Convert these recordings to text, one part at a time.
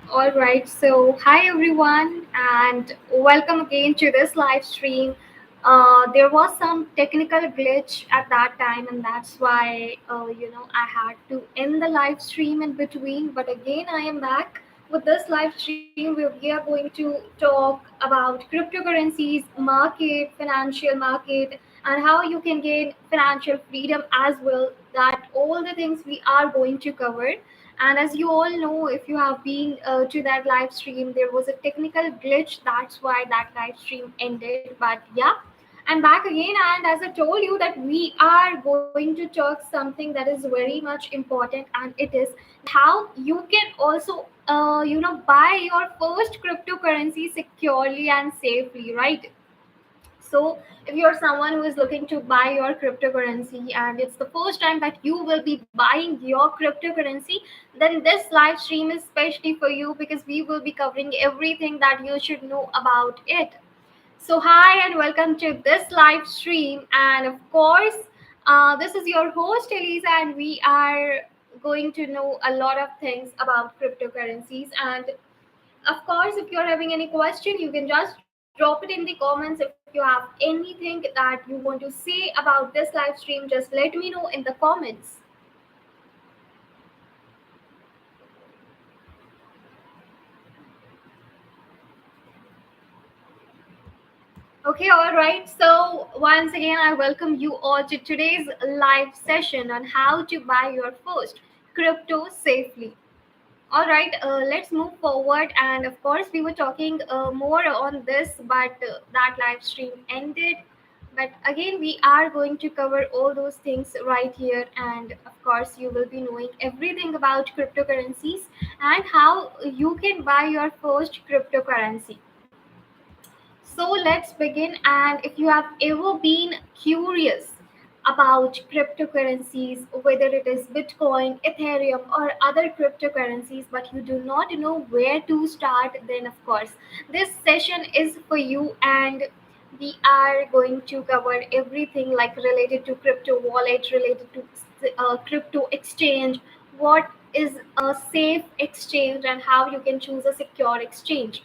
All right, so hi everyone, and welcome again to this live stream. There was some technical glitch at that time, and that's why I had to end the live stream in between. But again, I am back with this live stream where we are going to talk about cryptocurrencies, market, financial market, and how you can gain financial freedom as well. That all the things we are going to cover. And as you all know, if you have been to that live stream, there was a technical glitch. That's why that live stream ended. But yeah, I'm back again. And as I told you, that we are going to talk something that is very much important, and it is how you can also, buy your first cryptocurrency securely and safely, right? So, if you're someone who is looking to buy your cryptocurrency and it's the first time that you will be buying your cryptocurrency, then this live stream is especially for you because we will be covering everything that you should know about it. So, hi and welcome to this live stream. And of course, this is your host Elisa, and we are going to know a lot of things about cryptocurrencies. And of course, if you're having any question, you can just drop it in the comments. If you have anything that you want to say about this live stream, just let me know in the comments. Okay, all right. So, once again, I welcome you all to today's live session on how to buy your first crypto safely. All right, let's move forward. And of course, we were talking more on this, but that live stream ended. But again, we are going to cover all those things right here. And of course, you will be knowing everything about cryptocurrencies and how you can buy your first cryptocurrency. So let's begin. And if you have ever been curious about cryptocurrencies, whether it is Bitcoin, Ethereum, or other cryptocurrencies, but you do not know where to start, then of course, this session is for you. And we are going to cover everything like related to crypto wallet, related to crypto exchange, what is a safe exchange, and how you can choose a secure exchange.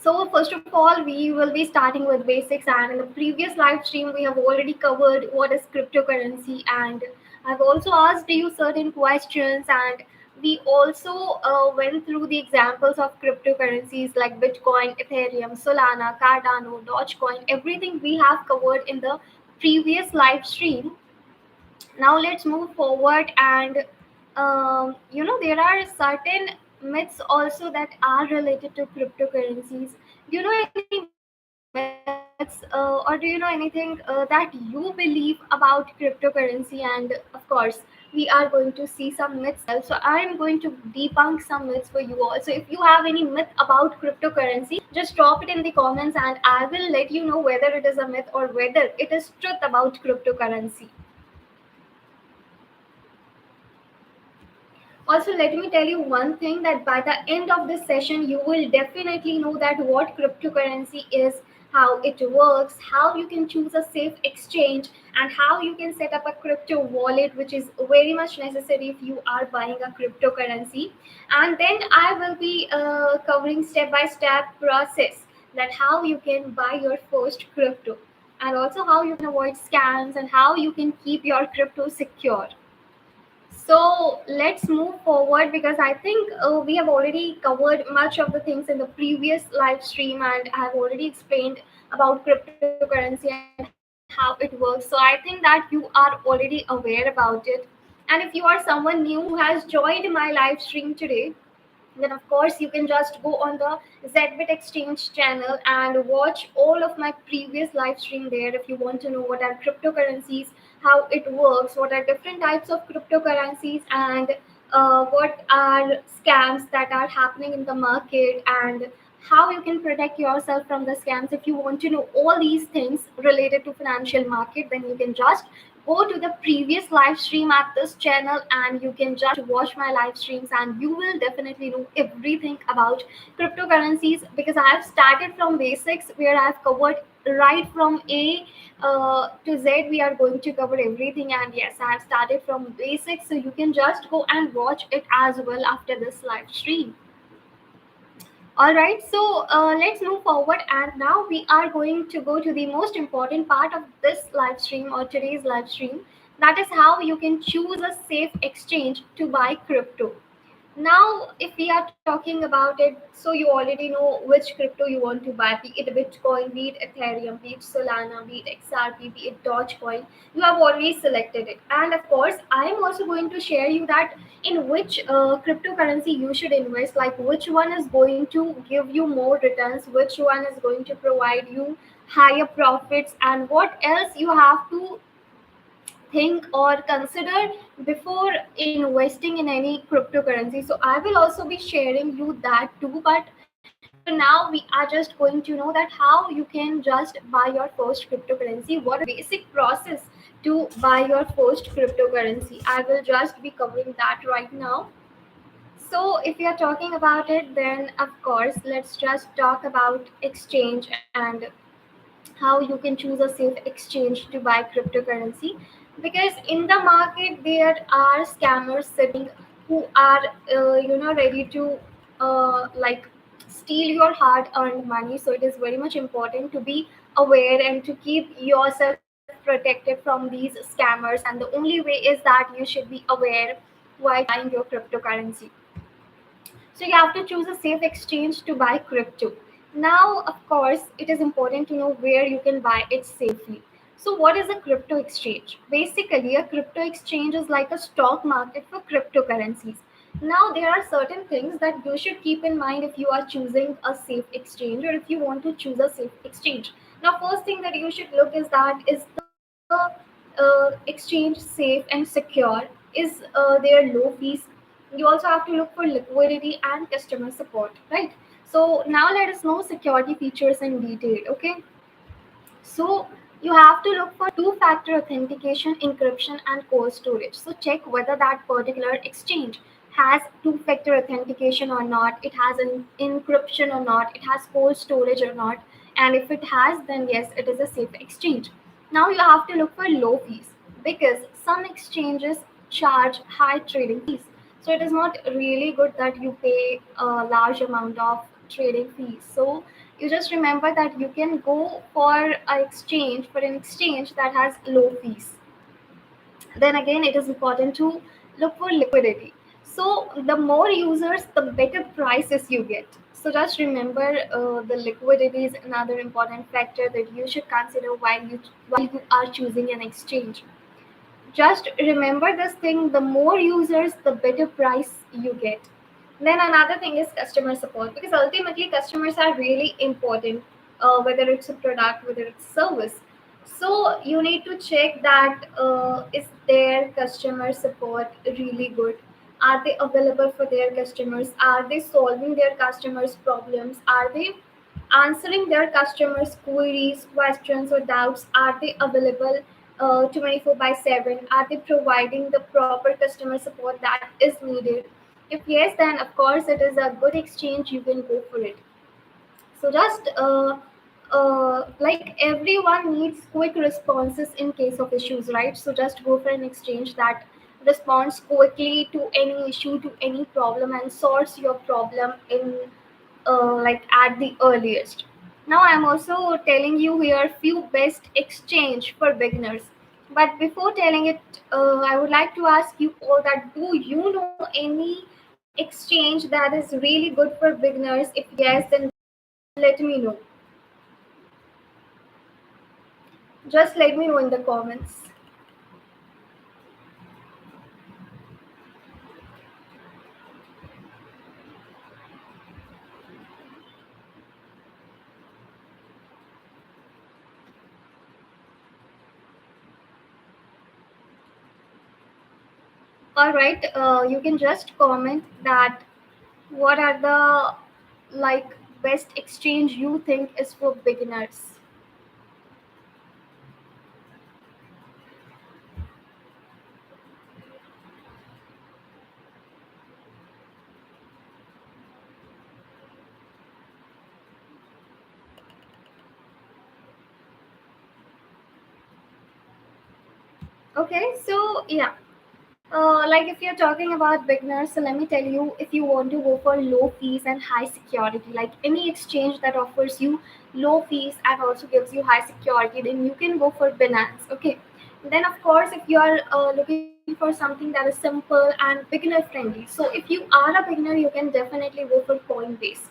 So first of all, we will be starting with basics. And in the previous live stream, we have already covered what is cryptocurrency, and I've also asked you certain questions. And we also went through the examples of cryptocurrencies like Bitcoin, Ethereum, Solana, Cardano, Dogecoin. Everything we have covered in the previous live stream. Now let's move forward. And there are certain myths also that are related to cryptocurrencies. Do you know any myths, or do you know anything that you believe about cryptocurrency? And of course, we are going to see some myths as well. So I am going to debunk some myths for you all. So if you have any myth about cryptocurrency, just drop it in the comments, and I will let you know whether it is a myth or whether it is truth about cryptocurrency. Also, let me tell you one thing, that by the end of this session, you will definitely know that what cryptocurrency is, how it works, how you can choose a safe exchange, and how you can set up a crypto wallet, which is very much necessary if you are buying a cryptocurrency. And then I will be covering step by step process, that how you can buy your first crypto, and also how you can avoid scams, and how you can keep your crypto secure. So let's move forward, because I think we have already covered much of the things in the previous live stream, and I have already explained about cryptocurrency and how it works. So I think that you are already aware about it. And if you are someone new who has joined my live stream today, then of course you can just go on the Zbit Exchange channel and watch all of my previous live stream there if you want to know what are cryptocurrencies, how it works, what are different types of cryptocurrencies, and what are scams that are happening in the market, and how you can protect yourself from the scams. If you want to know all these things related to financial market, then you can just go to the previous live stream at this channel, and you can just watch my live streams, and you will definitely know everything about cryptocurrencies, because I have started from basics where I've covered right from A to Z. We are going to cover everything, and yes, I have started from basics, so you can just go and watch it as well after this live stream. All right, so let's move forward, and now we are going to go to the most important part of this live stream or today's live stream. That is how you can choose a safe exchange to buy crypto. Now, if we are talking about it, so you already know which crypto you want to buy, be it Bitcoin, be it Ethereum, be it Solana, be it XRP, be it Dogecoin. You have already selected it. And of course, I am also going to share you that in which cryptocurrency you should invest, like which one is going to give you more returns, which one is going to provide you higher profits, and what else you have to think or consider before investing in any cryptocurrency. So I will also be sharing you that too, but for now we are just going to know that how you can just buy your first cryptocurrency, what is the basic process to buy your first cryptocurrency. I will just be covering that right now. So if we are talking about it, then of course let's just talk about exchange and how you can choose a safe exchange to buy cryptocurrency, because in the market there are scammers sitting who are ready to like steal your hard earned money. So it is very much important to be aware and to keep yourself protected from these scammers, and the only way is that you should be aware while buying your cryptocurrency. So you have to choose a safe exchange to buy crypto. Now, of course, it is important to know where you can buy it safely. So, what is a crypto exchange? Basically, a crypto exchange is like a stock market for cryptocurrencies. Now, there are certain things that you should keep in mind if you are choosing a safe exchange or if you want to choose a safe exchange. Now, first thing that you should look is the exchange safe and secure? Is there low fees? You also have to look for liquidity and customer support, right? So now let us know security features in detail. Okay, so you have to look for two-factor authentication, encryption, and cold storage. So check whether that particular exchange has two-factor authentication or not, it has an encryption or not, it has cold storage or not. And if it has, then yes, it is a safe exchange. Now you have to look for low fees, because some exchanges charge high trading fees. So it is not really good that you pay a large amount of trading fees. So you just remember that you can go for an exchange that has low fees. Then again, it is important to look for liquidity. So the more users, the better prices you get. So just remember, the liquidity is another important factor that you should consider while you are choosing an exchange. Just remember this thing, the more users, the better price you get. Then another thing is customer support, because ultimately customers are really important, whether it's a product, whether it's service. So you need to check that, is their customer support really good? Are they available for their customers? Are they solving their customers' problems? Are they answering their customers' queries, questions, or doubts? Are they available 24 by 7? Are they providing the proper customer support that is needed? If yes, then of course it is a good exchange, you can go for it. So just like everyone needs quick responses in case of issues, right? So just go for an exchange that responds quickly to any issue, to any problem, and sorts your problem in like at the earliest. Now I'm also telling you here few best exchange for beginners. But before telling it, I would like to ask you all that, do you know any exchange that is really good for beginners? If yes, then let me know. Just let me know in the comments. All right, you can just comment that what are the like best exchange you think is for beginners. Okay, so yeah, like if you're talking about beginners, so let me tell you, if you want to go for low fees and high security, like any exchange that offers you low fees and also gives you high security, then you can go for Binance. Okay. Then of course, if you are looking for something that is simple and beginner friendly, so if you are a beginner, you can definitely go for Coinbase.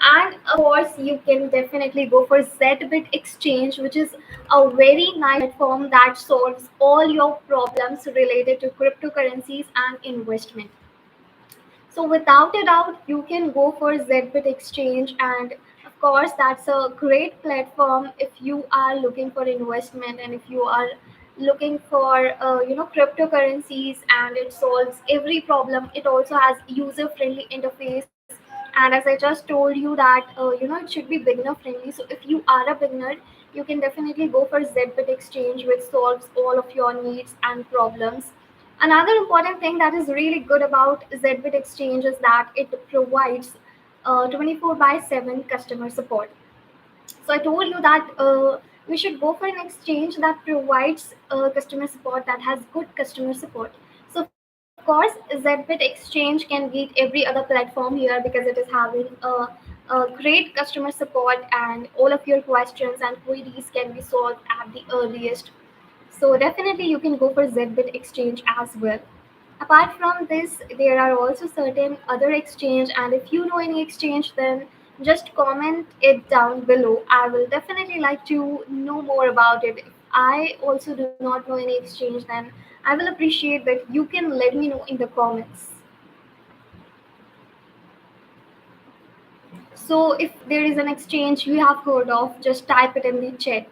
And of course, you can definitely go for Zbit Exchange, which is a very nice platform that solves all your problems related to cryptocurrencies and investment. So without a doubt, you can go for Zbit Exchange, and of course, that's a great platform if you are looking for investment and if you are looking for cryptocurrencies, and it solves every problem. It also has user friendly interface, and as I just told you that it should be beginner friendly. So if you are a beginner, you can definitely go for Zbit Exchange, which solves all of your needs and problems. Another important thing that is really good about Zbit Exchange is that it provides 24 by 7 customer support. So I told you that we should go for an exchange that provides customer support, that has good customer support. So of course, Zbit Exchange can beat every other platform here because it is having a great customer support, and all of your questions and queries can be solved at the earliest. So definitely you can go for Zbit Exchange as well. Apart from this, there are also certain other exchange, and if you know any exchange, then just comment it down below. I will definitely like to know more about it. If I also do not know any exchange, then I will appreciate that you can let me know in the comments. So if there is an exchange you have heard of, just type it in the chat.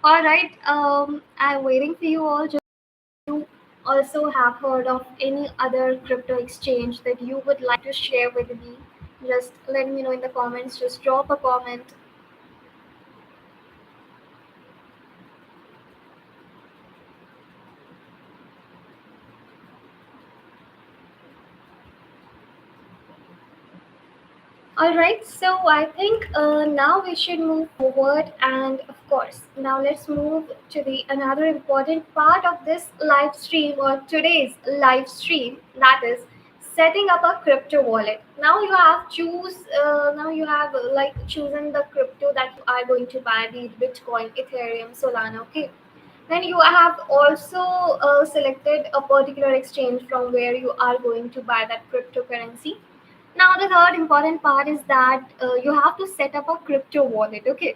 All right, I'm waiting for you all. You also have heard of any other crypto exchange that you would like to share with me, just let me know in the comments. Just drop a comment. All right, so I think now we should move forward, and of course, now let's move to the another important part of this live stream, or today's live stream, that is setting up a crypto wallet. Now you have choose. Now you have like chosen the crypto that you are going to buy, be it Bitcoin, Ethereum, Solana. Okay, then you have also selected a particular exchange from where you are going to buy that cryptocurrency. Now, the third important part is that you have to set up a crypto wallet. Okay,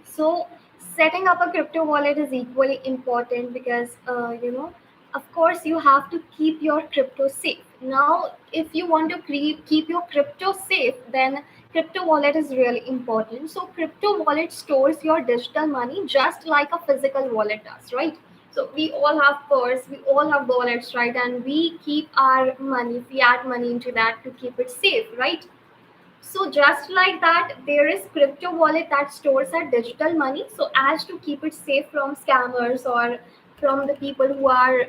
so setting up a crypto wallet is equally important because of course, you have to keep your crypto safe. Now, if you want to keep your crypto safe, then crypto wallet is really important. So crypto wallet stores your digital money just like a physical wallet does, right? So we all have purse, we all have wallets, right? And we keep our money, fiat money, into that to keep it safe, right? So just like that, there is crypto wallet that stores our digital money, so as to keep it safe from scammers or from the people who are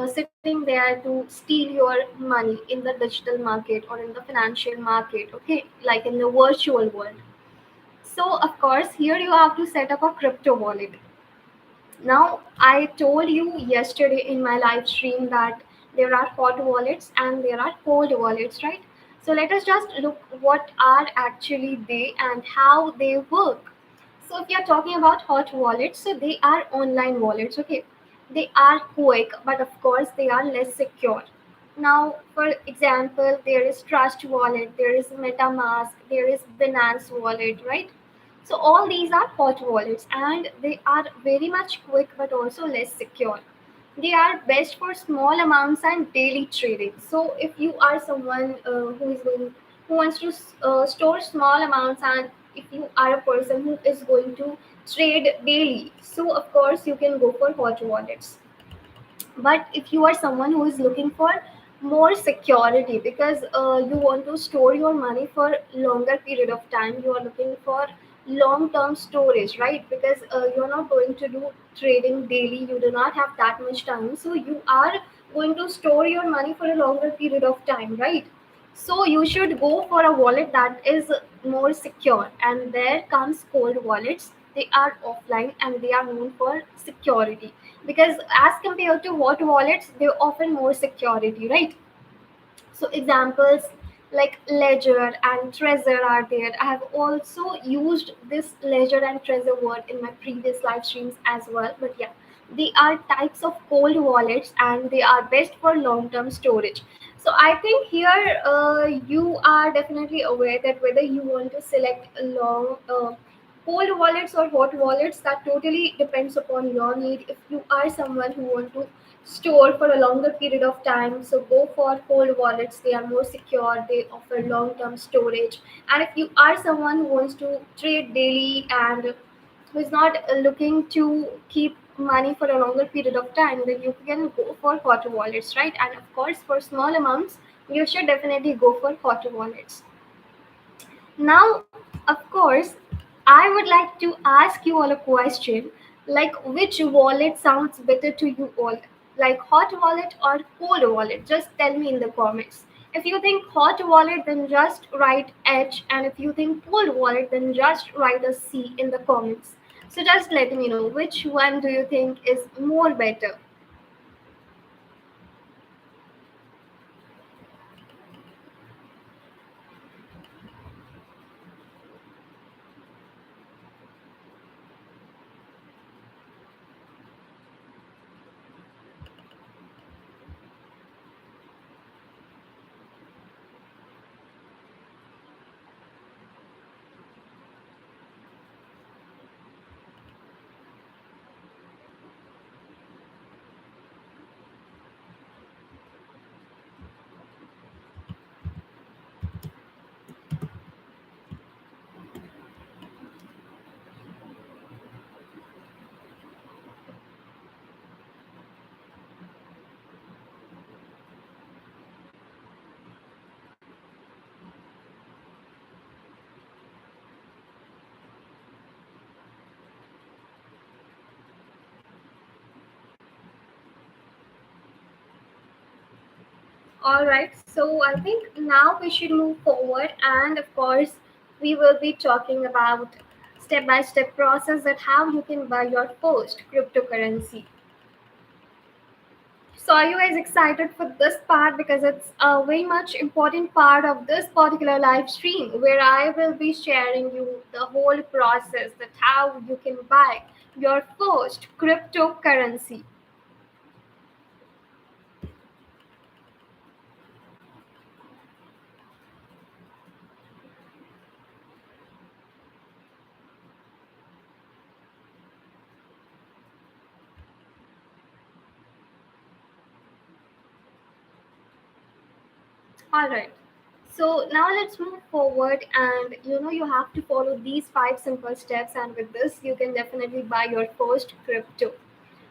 sitting there to steal your money in the digital market or in the financial market. Okay, like in the virtual world. So of course, here you have to set up a crypto wallet. Now, I told you yesterday in my live stream that there are hot wallets and there are cold wallets, right? So let us just look what are actually they and how they work. So if you're talking about hot wallets, so they are online wallets, okay? They are quick, but of course they are less secure. Now, for example, there is Trust Wallet, there is MetaMask, there is Binance Wallet, right? So all these are hot wallets, and they are very much quick but also less secure. They are best for small amounts and daily trading. So if you are someone who wants to store small amounts, and if you are a person who is going to trade daily, so of course you can go for hot wallets. But if you are someone who is looking for more security, because you want to store your money for longer period of time, you are looking for long term storage, right? Because you're not going to do trading daily, you do not have that much time, so you are going to store your money for a longer period of time, right? So you should go for a wallet that is more secure, and there comes cold wallets. They are offline and they are known for security, because as compared to hot wallets, they offer more security, right? So examples like Ledger and Trezor are there. I have also used this Ledger and Trezor word in my previous live streams as well. But yeah, they are types of cold wallets and they are best for long-term storage. So I think here you are definitely aware that whether you want to select a long cold wallets or hot wallets, that totally depends upon your need. If you are someone who want to store for a longer period of time, so go for cold wallets. They are more secure, they offer long term storage. And if you are someone who wants to trade daily and who is not looking to keep money for a longer period of time, then you can go for hot wallets, right? And of course, for small amounts, you should definitely go for hot wallets. Now, of course, I would like to ask you all a question, like which wallet sounds better to you all? Like hot wallet or cold wallet? Just tell me in the comments. If you think hot wallet, then just write H, and if you think cold wallet, then just write a C in the comments. So just let me know which one do you think is more better. All right, so I think now we should move forward, and of course, we will be talking about step-by-step process that how you can buy your first cryptocurrency. So, are you guys excited for this part? Because it's a very much important part of this particular live stream, where I will be sharing you the whole process that how you can buy your first cryptocurrency. All right. So now let's move forward, and you have to follow these five simple steps, and with this, you can definitely buy your first crypto.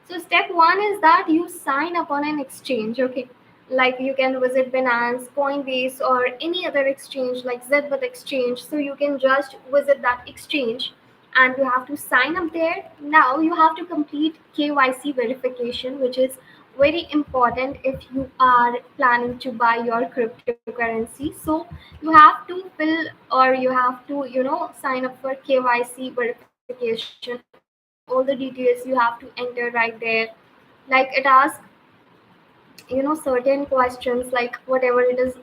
So step one is that you sign up on an exchange. Okay, like you can visit Binance, Coinbase, or any other exchange like Zbit exchange. So you can just visit that exchange, and you have to sign up there. Now you have to complete KYC verification, which is very important if you are planning to buy your cryptocurrency. So you have to fill, or you have to sign up for KYC verification. All the details you have to enter right there. Like it asks certain questions, like whatever it is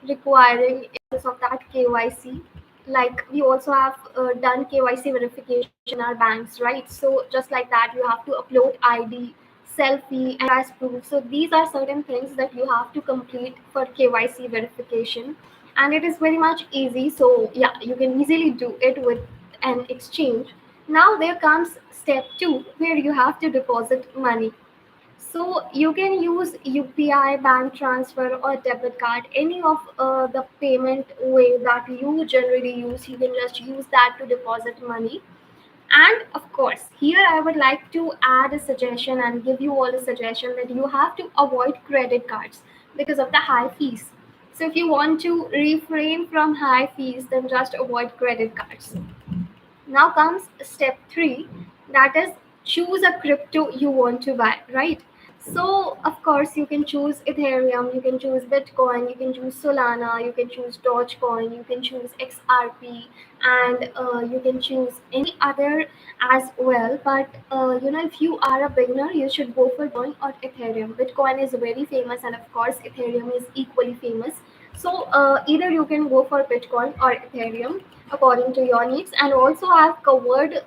requiring in terms of that KYC. Like we also have done KYC verification in our banks, right? So just like that, you have to upload ID, selfie, and as proof. So these are certain things that you have to complete for KYC verification, and it is very much easy. So yeah, you can easily do it with an exchange. Now there comes step two, where you have to deposit money. So you can use UPI, bank transfer, or debit card, any of the payment way that you generally use. You can just use that to deposit money. And of course, here I would like to add a suggestion and give you all a suggestion that you have to avoid credit cards because of the high fees. So if you want to refrain from high fees, then just avoid credit cards. Now comes step three, that is choose a crypto you want to buy, right? So, of course, you can choose Ethereum, you can choose Bitcoin, you can choose Solana, you can choose Dogecoin, you can choose XRP, and you can choose any other as well. But if you are a beginner, you should go for Bitcoin or Ethereum. Bitcoin is very famous, and of course, Ethereum is equally famous. So, either you can go for Bitcoin or Ethereum according to your needs. And also I've covered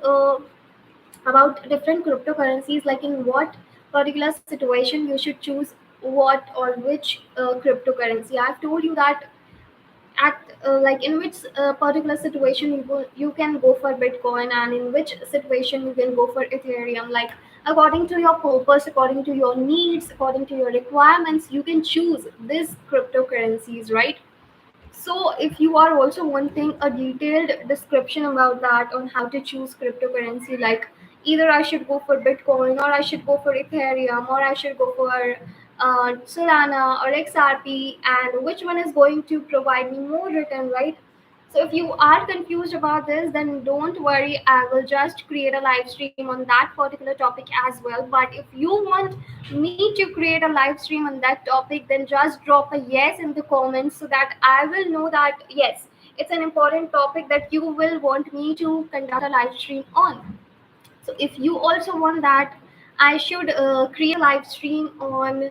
about different cryptocurrencies, like in what particular situation you should choose what or which cryptocurrency. I've told you that at like in which particular situation you can go for Bitcoin, and in which situation you can go for Ethereum, like according to your purpose, according to your needs, according to your requirements, you can choose these cryptocurrencies, right? So, if you are also wanting a detailed description about that on how to choose cryptocurrency, like either I should go for Bitcoin or I should go for Ethereum or I should go for Solana or XRP, and which one is going to provide me more return, right? So, if you are confused about this, then don't worry. I will just create a live stream on that particular topic as well. But if you want me to create a live stream on that topic, then just drop a yes in the comments so that I will know that yes, it's an important topic that you will want me to conduct a live stream on. So if you also want that I should create a live stream on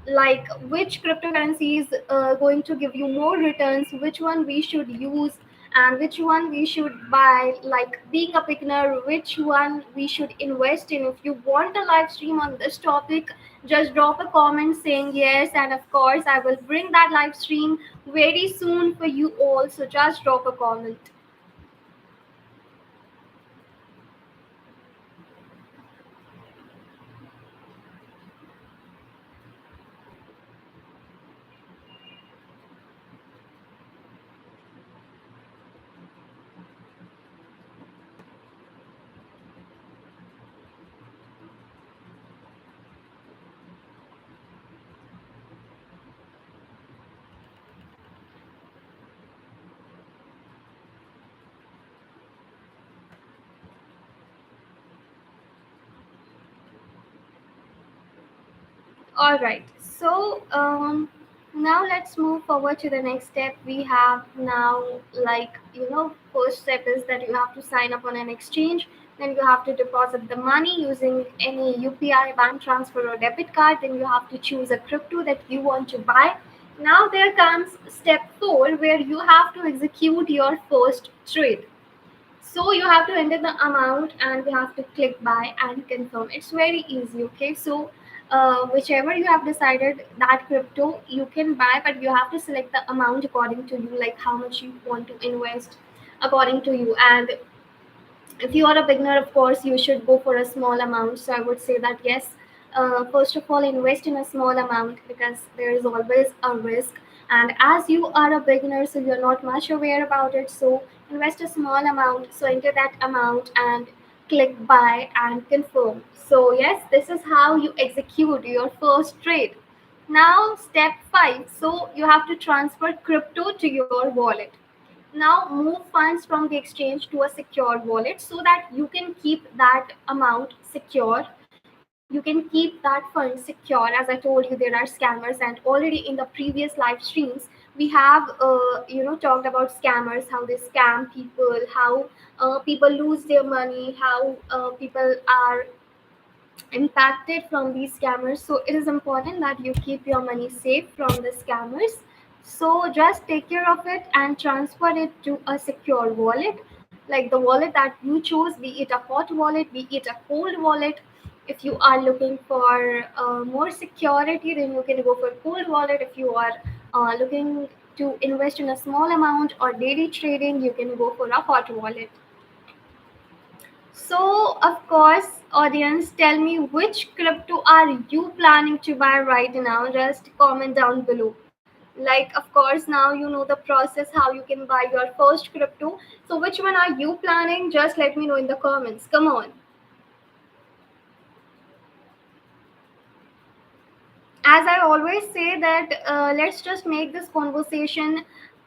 like which cryptocurrency is going to give you more returns, which one we should use and which one we should buy, like being a beginner, which one we should invest in. If you want a live stream on this topic, just drop a comment saying yes, and of course I will bring that live stream very soon for you all. So just drop a comment. All right. So now let's move forward to the next step. We have now, like, first step is that you have to sign up on an exchange. Then you have to deposit the money using any UPI, bank transfer, or debit card. Then you have to choose a crypto that you want to buy. Now there comes step four, where you have to execute your first trade. So you have to enter the amount and you have to click buy and confirm. It's very easy. Okay, so whichever you have decided that crypto you can buy, but you have to select the amount according to you, like how much you want to invest according to you. And if you are a beginner, of course you should go for a small amount. So I would say that yes, first of all invest in a small amount because there is always a risk, and as you are a beginner, so you're not much aware about it, so invest a small amount. So enter that amount and click buy and confirm. So yes, this is how you execute your first trade. Now step 5, so you have to transfer crypto to your wallet. Now move funds from the exchange to a secure wallet so that you can keep that amount secure. You can keep that fund secure. As I told you, there are scammers, and already in the previous live streams we have talked about scammers, how they scam people, how people lose their money, how people are impacted from these scammers. So it is important that you keep your money safe from the scammers. So just take care of it and transfer it to a secure wallet, like the wallet that you choose, be it a hot wallet, be it a cold wallet. If you are looking for more security, then you can go for cold wallet. If you are looking to invest in a small amount or daily trading, you can go for a hot wallet. So, of course, audience, tell me which crypto are you planning to buy right now? Just comment down below. Like, of course, now you know the process how you can buy your first crypto. So which one are you planning? Just let me know in the comments. Come on. As I always say that let's just make this conversation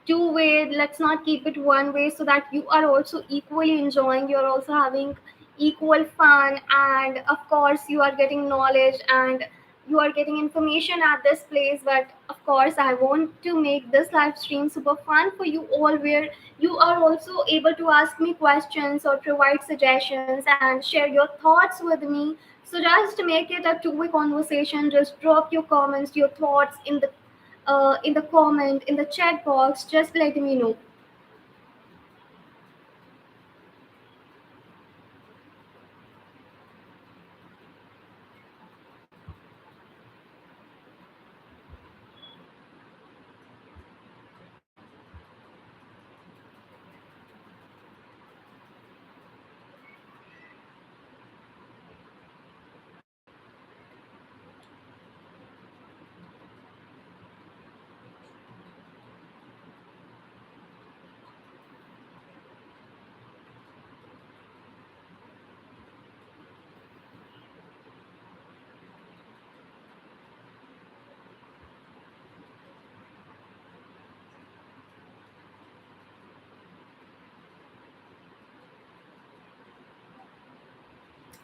two way. Let's not keep it one way, so that you are also equally enjoying. You're also having equal fun, and of course, you are getting knowledge and you are getting information at this place. But of course, I want to make this live stream super fun for you all, where you are also able to ask me questions or provide suggestions and share your thoughts with me. So just make it a two-way conversation. Just drop your comments, your thoughts in the comment in the chat box. Just let me know.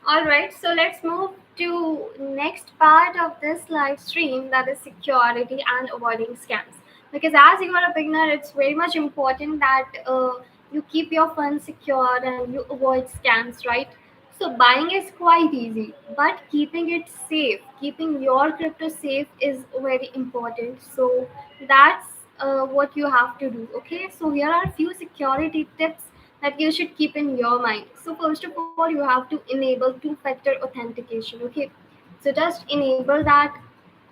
All right, so let's move to next part of this live stream, that is security and avoiding scams. Because as you are a beginner, it's very much important that you keep your funds secure and you avoid scams, right? So buying is quite easy, but keeping it safe, keeping your crypto safe is very important. So that's what you have to do. Okay, so here are a few security tips that you should keep in your mind. So first of all, you have to enable two-factor authentication. Okay, so just enable that,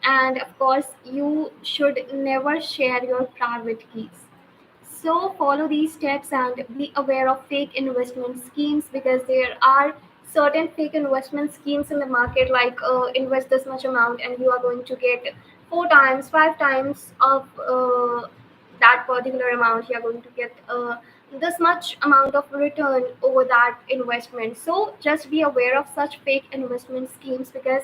and of course, you should never share your private keys. So follow these steps and be aware of fake investment schemes, because there are certain fake investment schemes in the market, like invest this much amount and you are going to get four times, five times of that particular amount. You are going to get this much amount of return over that investment. So just be aware of such fake investment schemes, because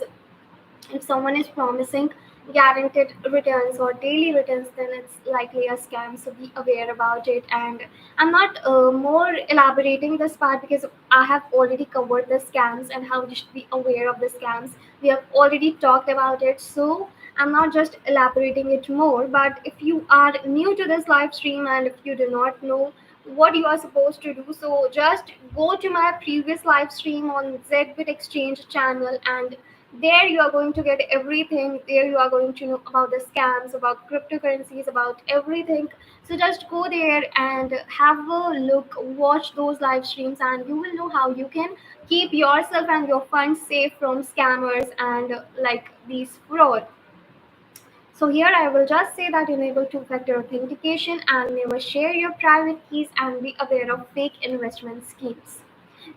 if someone is promising guaranteed returns or daily returns, then it's likely a scam. So be aware about it. And I'm not more elaborating this part, because I have already covered the scams and how you should be aware of the scams. We have already talked about it. So I'm not just elaborating it more. But if you are new to this live stream and if you do not know what you are supposed to do, so just go to my previous live stream on Zbit Exchange channel, and there you are going to get everything. There you are going to know about the scams, about cryptocurrencies, about everything. So just go there and have a look, watch those live streams, and you will know how you can keep yourself and your funds safe from scammers and like these fraud. So here I will just say that enable two-factor authentication and never share your private keys, and be aware of fake investment schemes.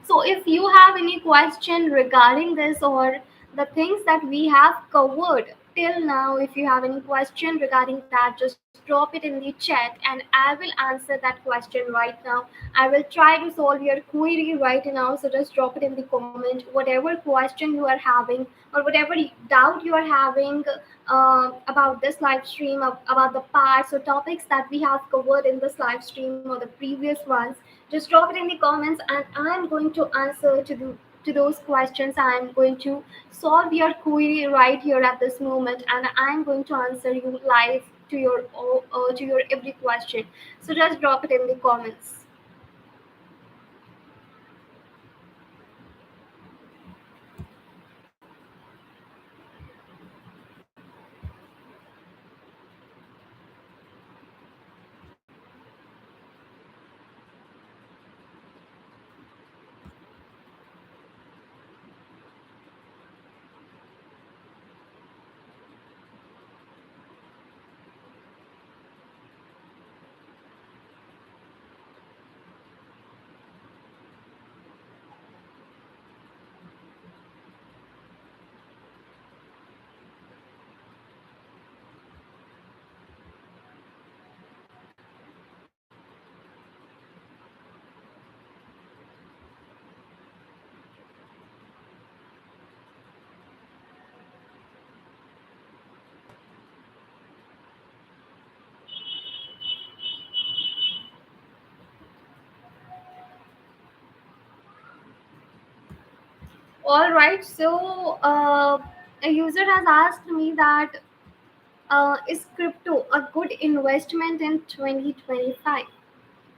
So if you have any question regarding this or the things that we have covered till now, if you have any question regarding that, just drop it in the chat and I will answer that question right now. I will try to solve your query right now. So just drop it in the comment, whatever question you are having or whatever doubt you are having about this live stream, about the parts or topics that we have covered in this live stream or the previous ones. Just drop it in the comments and I'm going to answer to those questions. I'm going to solve your query right here at this moment, and I'm going to answer you live to your every question. So just drop it in the comments. All right. So a user has asked me that is crypto a good investment in 2025?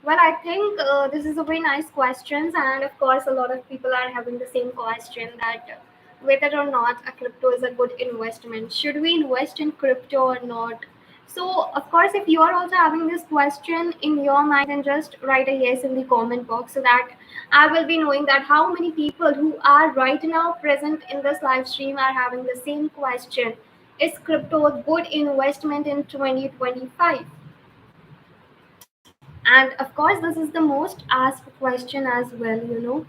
Well, I think this is a very nice question, and of course, a lot of people are having the same question that whether or not a crypto is a good investment. Should we invest in crypto or not? So, of course, if you are also having this question in your mind, then just write a yes in the comment box so that I will be knowing that how many people who are right now present in this live stream are having the same question. Is crypto a good investment in 2025? And of course, this is the most asked question as well.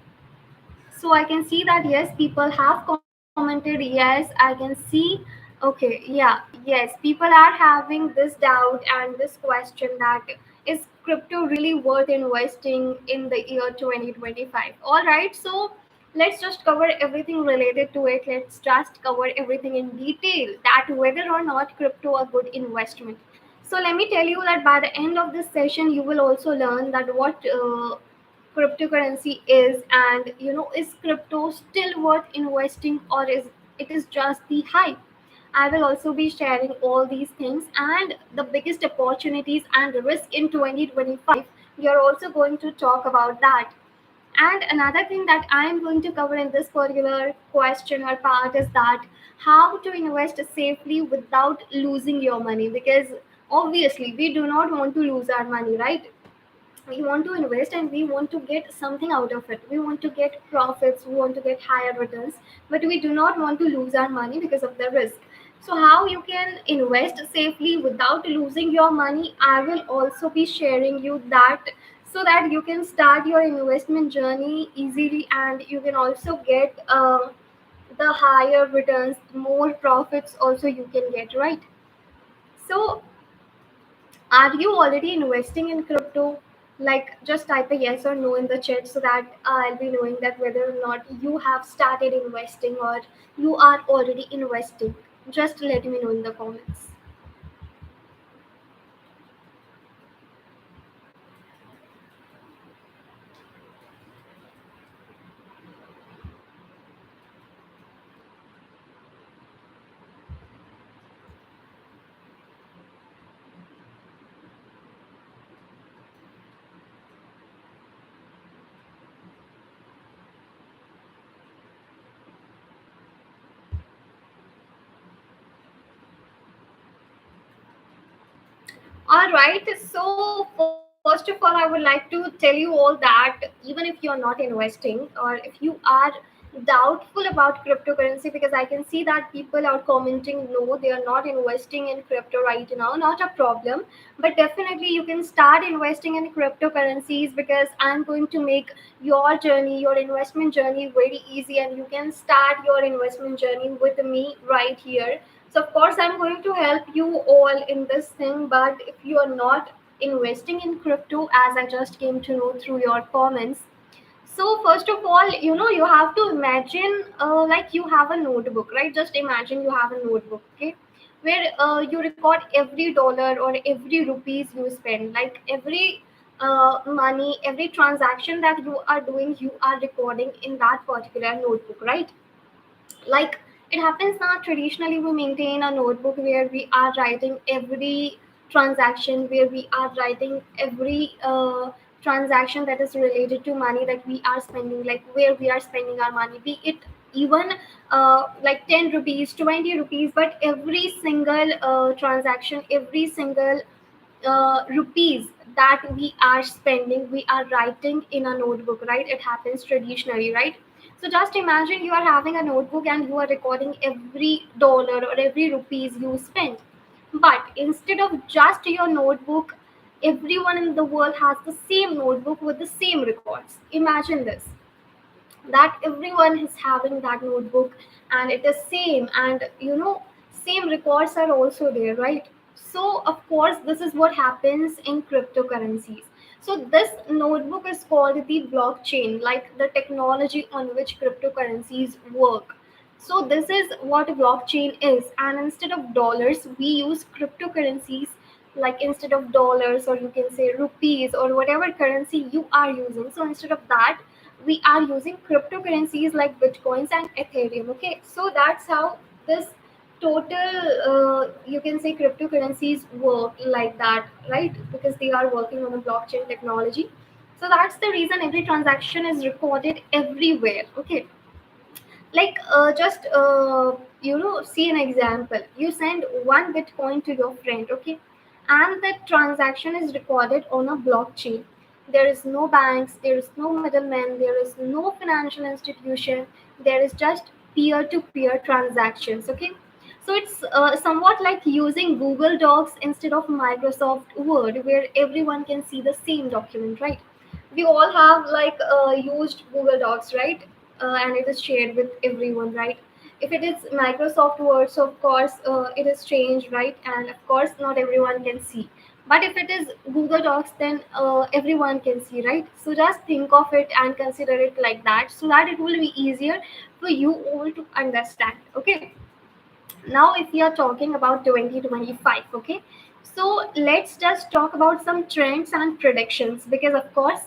So I can see that yes, people have commented. Yes, I can see. Okay, yeah, yes, people are having this doubt and this question that is crypto really worth investing in the year 2025? All right, so let's just cover everything related to it. Let's just cover everything in detail that whether or not crypto a good investment. So let me tell you that by the end of this session, you will also learn that what cryptocurrency is, and is crypto still worth investing, or is it is just the hype. I will also be sharing all these things and the biggest opportunities and risk in 2025. We are also going to talk about that. And another thing that I am going to cover in this particular question or part is that how to invest safely without losing your money, because obviously we do not want to lose our money, right? We want to invest and we want to get something out of it. We want to get profits, we want to get higher returns, but we do not want to lose our money because of the risk. So how you can invest safely without losing your money, I will also be sharing you that, so that you can start your investment journey easily and you can also get the higher returns, more profits also you can get, right? So are you already investing in crypto? Like, just type a yes or no in the chat so that I'll be knowing that whether or not you have started investing or you are already investing. Just let me know in the comments. All right. So, first of all, I would like to tell you all that even if you're not investing or if you are doubtful about cryptocurrency, because I can see that people are commenting no, they are not investing in crypto right now, not a problem. But definitely, you can start investing in cryptocurrencies because I'm going to make your journey, your investment journey very easy, and you can start your investment journey with me right here. So of course I'm going to help you all in this thing, but if you are not investing in crypto, as I just came to know through your comments, so first of all, you have to imagine like you have a notebook, right? Just imagine you have a notebook, okay, where you record every dollar or every rupees you spend, like every money, every transaction that you are doing, you are recording in that particular notebook, right? Like it happens now, traditionally we maintain a notebook where we are writing every transaction, where we are writing every transaction that is related to money that we are spending, like where we are spending our money, be it even like 10 rupees, 20 rupees, but every single transaction, every single rupees that we are spending, we are writing in a notebook, right? It happens traditionally, right? So just imagine you are having a notebook and you are recording every dollar or every rupees you spend. But instead of just your notebook, everyone in the world has the same notebook with the same records. Imagine this, that everyone is having that notebook and it is same, and same records are also there, right? So of course this is what happens in cryptocurrencies. So this notebook is called the blockchain, like the technology on which cryptocurrencies work. So this is what blockchain is, and instead of dollars we use cryptocurrencies. Like instead of dollars, or you can say rupees or whatever currency you are using, so instead of that we are using cryptocurrencies like bitcoins and ethereum. Okay, so that's how this total you can say cryptocurrencies work like that, right? Because they are working on a blockchain technology. So that's the reason every transaction is recorded everywhere. Okay, like just see an example. You send one bitcoin to your friend, okay, and the transaction is recorded on a blockchain. There is no banks, there is no middleman, there is no financial institution. There is just peer to peer transactions. Okay, so it's somewhat like using Google Docs instead of Microsoft Word, where everyone can see the same document, right? We all have like used Google Docs, right? And it is shared with everyone, right? If it is Microsoft Word, so of course it is changed, right? And of course not everyone can see. But if it is Google Docs, then everyone can see, right? So just think of it and consider it like that, so that it will be easier for you all to understand. Okay, now if we are talking about 2025, okay, so let's just talk about some trends and predictions, because of course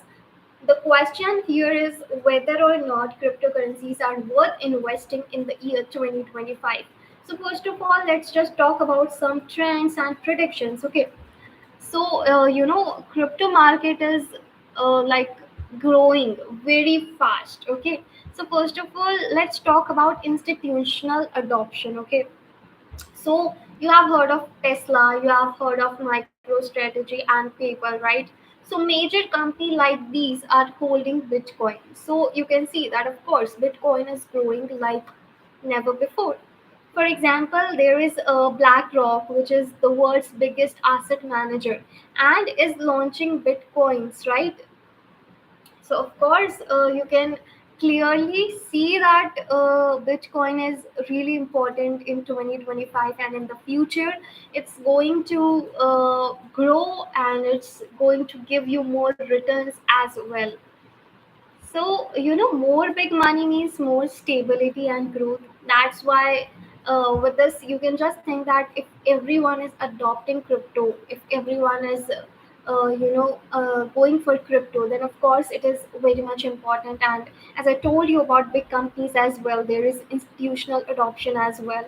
the question here is whether or not cryptocurrencies are worth investing in the year 2025. So first of all, let's just talk about some trends and predictions. Okay, so crypto market is like growing very fast. Okay, so first of all, let's talk about institutional adoption. Okay, so you have heard of Tesla, you have heard of MicroStrategy and PayPal, right? So major company like these are holding Bitcoin. So you can see that of course Bitcoin is growing like never before. For example, there is BlackRock, which is the world's biggest asset manager, and is launching Bitcoins, right? So of course, you can clearly see that Bitcoin is really important in 2025, and in the future, it's going to grow and it's going to give you more returns as well. So, more big money means more stability and growth. That's why, with this, you can just think that if everyone is adopting crypto, if everyone is, going for crypto, then of course it is very much important. And as I told you about big companies as well, there is institutional adoption as well.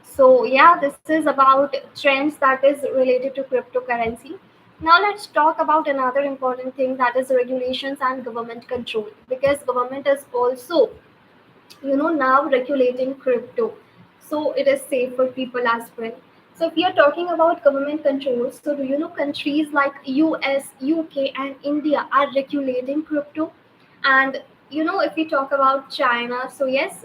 So yeah, this is about trends that is related to cryptocurrency. Now let's talk about another important thing, that is regulations and government control, because government is also now regulating crypto, so it is safe for people as well. So if we are talking about government controls, so do you know countries like US, UK and India are regulating crypto? And if we talk about China, so yes,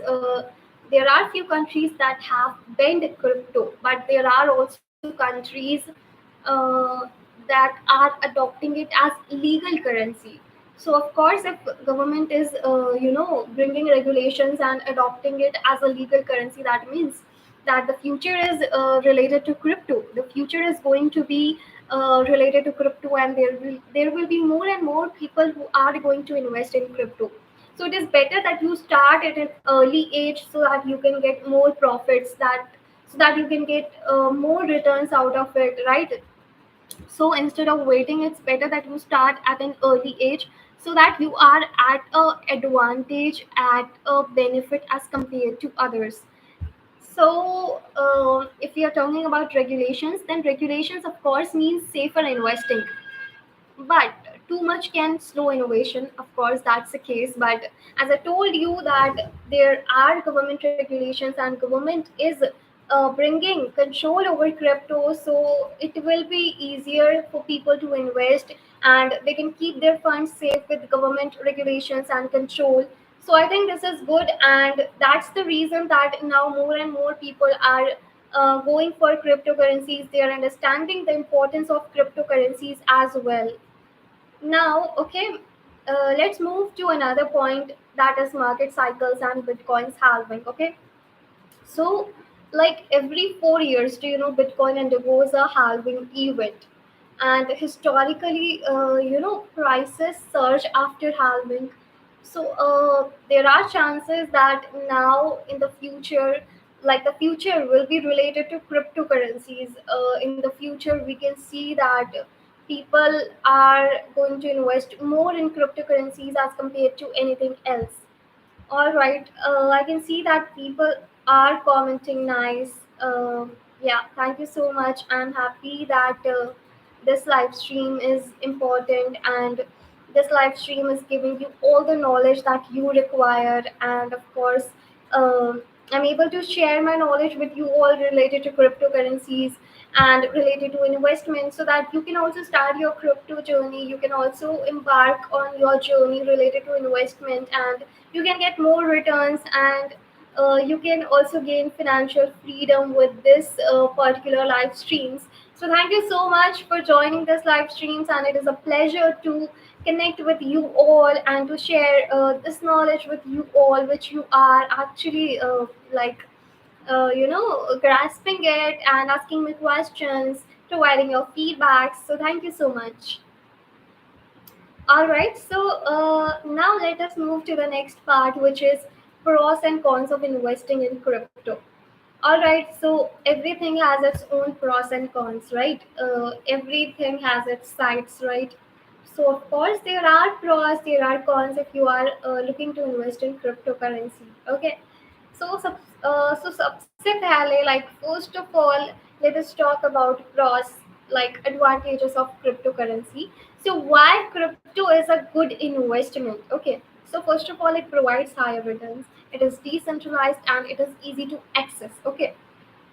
there are few countries that have banned crypto, but there are also countries uh, that are adopting it as legal currency. So of course, if government is bringing regulations and adopting it as a legal currency, that means that the future is related to crypto. The future is going to be related to crypto, and there will be more and more people who are going to invest in crypto. So it is better that you start at an early age, so that you can get more profits, that so that you can get more returns out of it, right? So instead of waiting, it's better that you start at an early age, so that you are at a advantage, at a benefit as compared to others. So if we are talking about regulations, then regulations of course means safer investing, but too much can slow innovation. Of course that's the case, but as I told you that there are government regulations and government is bringing control over crypto, so it will be easier for people to invest, and they can keep their funds safe with government regulations and control. So I think this is good, and that's the reason that now more and more people are going for cryptocurrencies. They are understanding the importance of cryptocurrencies as well. Now, okay, let's move to another point, that is market cycles and Bitcoin's halving. Okay, so like every 4 years, do you know Bitcoin undergoes a halving event, and historically, prices surge after halving. So there are chances that now in the future, like the future will be related to cryptocurrencies. In the future, we can see that people are going to invest more in cryptocurrencies as compared to anything else. All right. I can see that people are commenting nice. Yeah, thank you so much. I'm happy that this live stream is important, and this live stream is giving you all the knowledge that you require. And of course, I'm able to share my knowledge with you all related to cryptocurrencies and related to investment, so that you can also start your crypto journey. You can also embark on your journey related to investment, and you can get more returns, and you can also gain financial freedom with this particular live streams. So thank you so much for joining this live streams, and it is a pleasure to connect with you all and to share this knowledge with you all, which you are actually like grasping it and asking me questions, providing your feedback. So thank you so much. All right, so now let us move to the next part, which is pros and cons of investing in crypto. All right, so everything has its own pros and cons, right? Everything has its sides, right? So, of course, there are pros, there are cons if you are looking to invest in cryptocurrency. Okay, so सबसे पहले, like first of all, let us talk about pros, like advantages of cryptocurrency. So why crypto is a good investment? Okay, so first of all, it provides higher returns. It is decentralized and it is easy to access. Okay,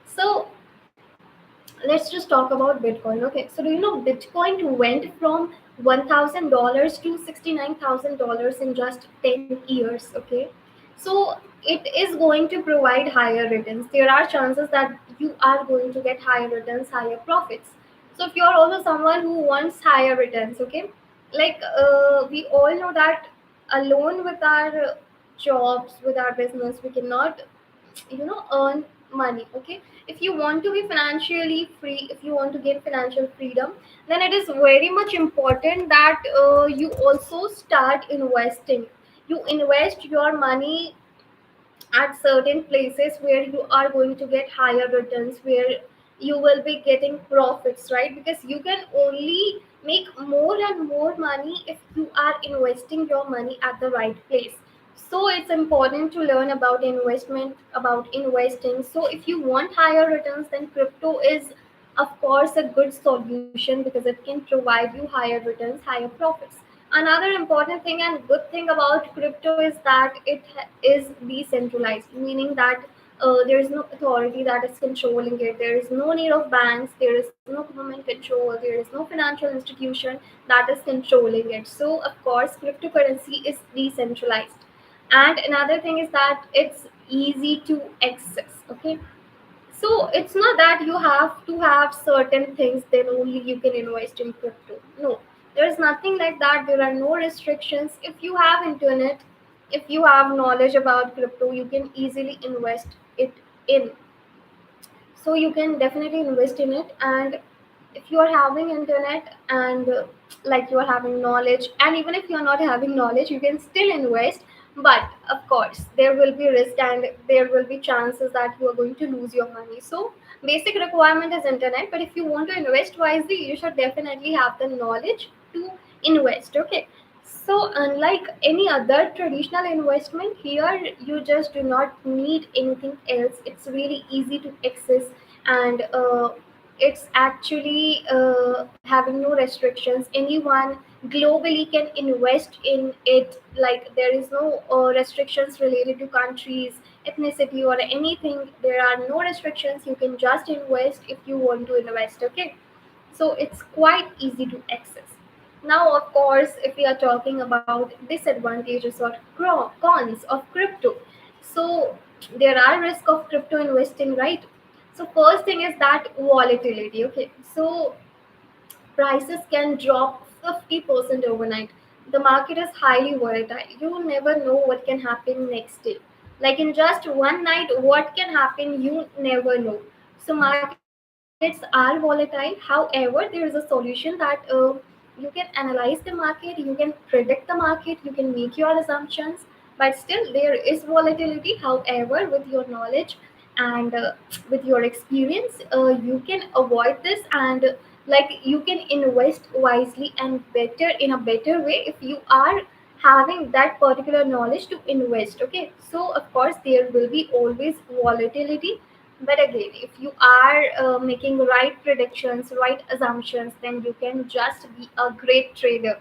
so let's just talk about Bitcoin. Okay, so do you know Bitcoin went from $1,000 to $69,000 in just 10 years? Okay, so it is going to provide higher returns. There are chances that you are going to get higher returns, higher profits. So if you're also someone who wants higher returns, okay, like we all know that alone with our jobs, with our business, we cannot earn money. Okay, if you want to be financially free, if you want to gain financial freedom, then it is very much important that you also start investing. You invest your money at certain places where you are going to get higher returns, where you will be getting profits, right? Because you can only make more and more money if you are investing your money at the right place. So it's important to learn about investment, about investing. So if you want higher returns, then crypto is of course a good solution, because it can provide you higher returns, higher profits. Another important thing and good thing about crypto is that is decentralized, meaning that there is no authority that is controlling it. There is no need of banks. There is no government control. There is no financial institution that is controlling it. So, of course, cryptocurrency is decentralized. And another thing is that it's easy to access. Okay, so it's not that you have to have certain things, then only you can invest in crypto. No, there is nothing like that. There are no restrictions. If you have internet, if you have knowledge about crypto, you can easily invest it in. So you can definitely invest in it. And if you are having internet and like you are having knowledge, and even if you are not having knowledge, you can still invest. But of course there will be risk, and there will be chances that you are going to lose your money. So basic requirement is internet, but if you want to invest wisely, you should definitely have the knowledge to invest. Okay, so unlike any other traditional investment, here you just do not need anything else. It's really easy to access, and it's actually having no restrictions. Anyone globally can invest in it. Like there is no restrictions related to countries, ethnicity, or anything. There are no restrictions. You can just invest if you want to invest. Okay, so it's quite easy to access. Now, of course, if we are talking about disadvantages or cons of crypto, so there are risks of crypto investing, right? So first thing is that volatility. Okay, so prices can drop 50% overnight. The market is highly volatile. You never know what can happen next day. Like in just one night, what can happen, you never know. So markets are volatile. However, there is a solution that you can analyze the market, you can predict the market, you can make your assumptions, but still there is volatility. However, with your knowledge and with your experience, you can avoid this, and Like you can invest wisely and better in a better way if you are having that particular knowledge to invest. Okay, so of course there will be always volatility, but again, if you are making right predictions, right assumptions, then you can just be a great trader.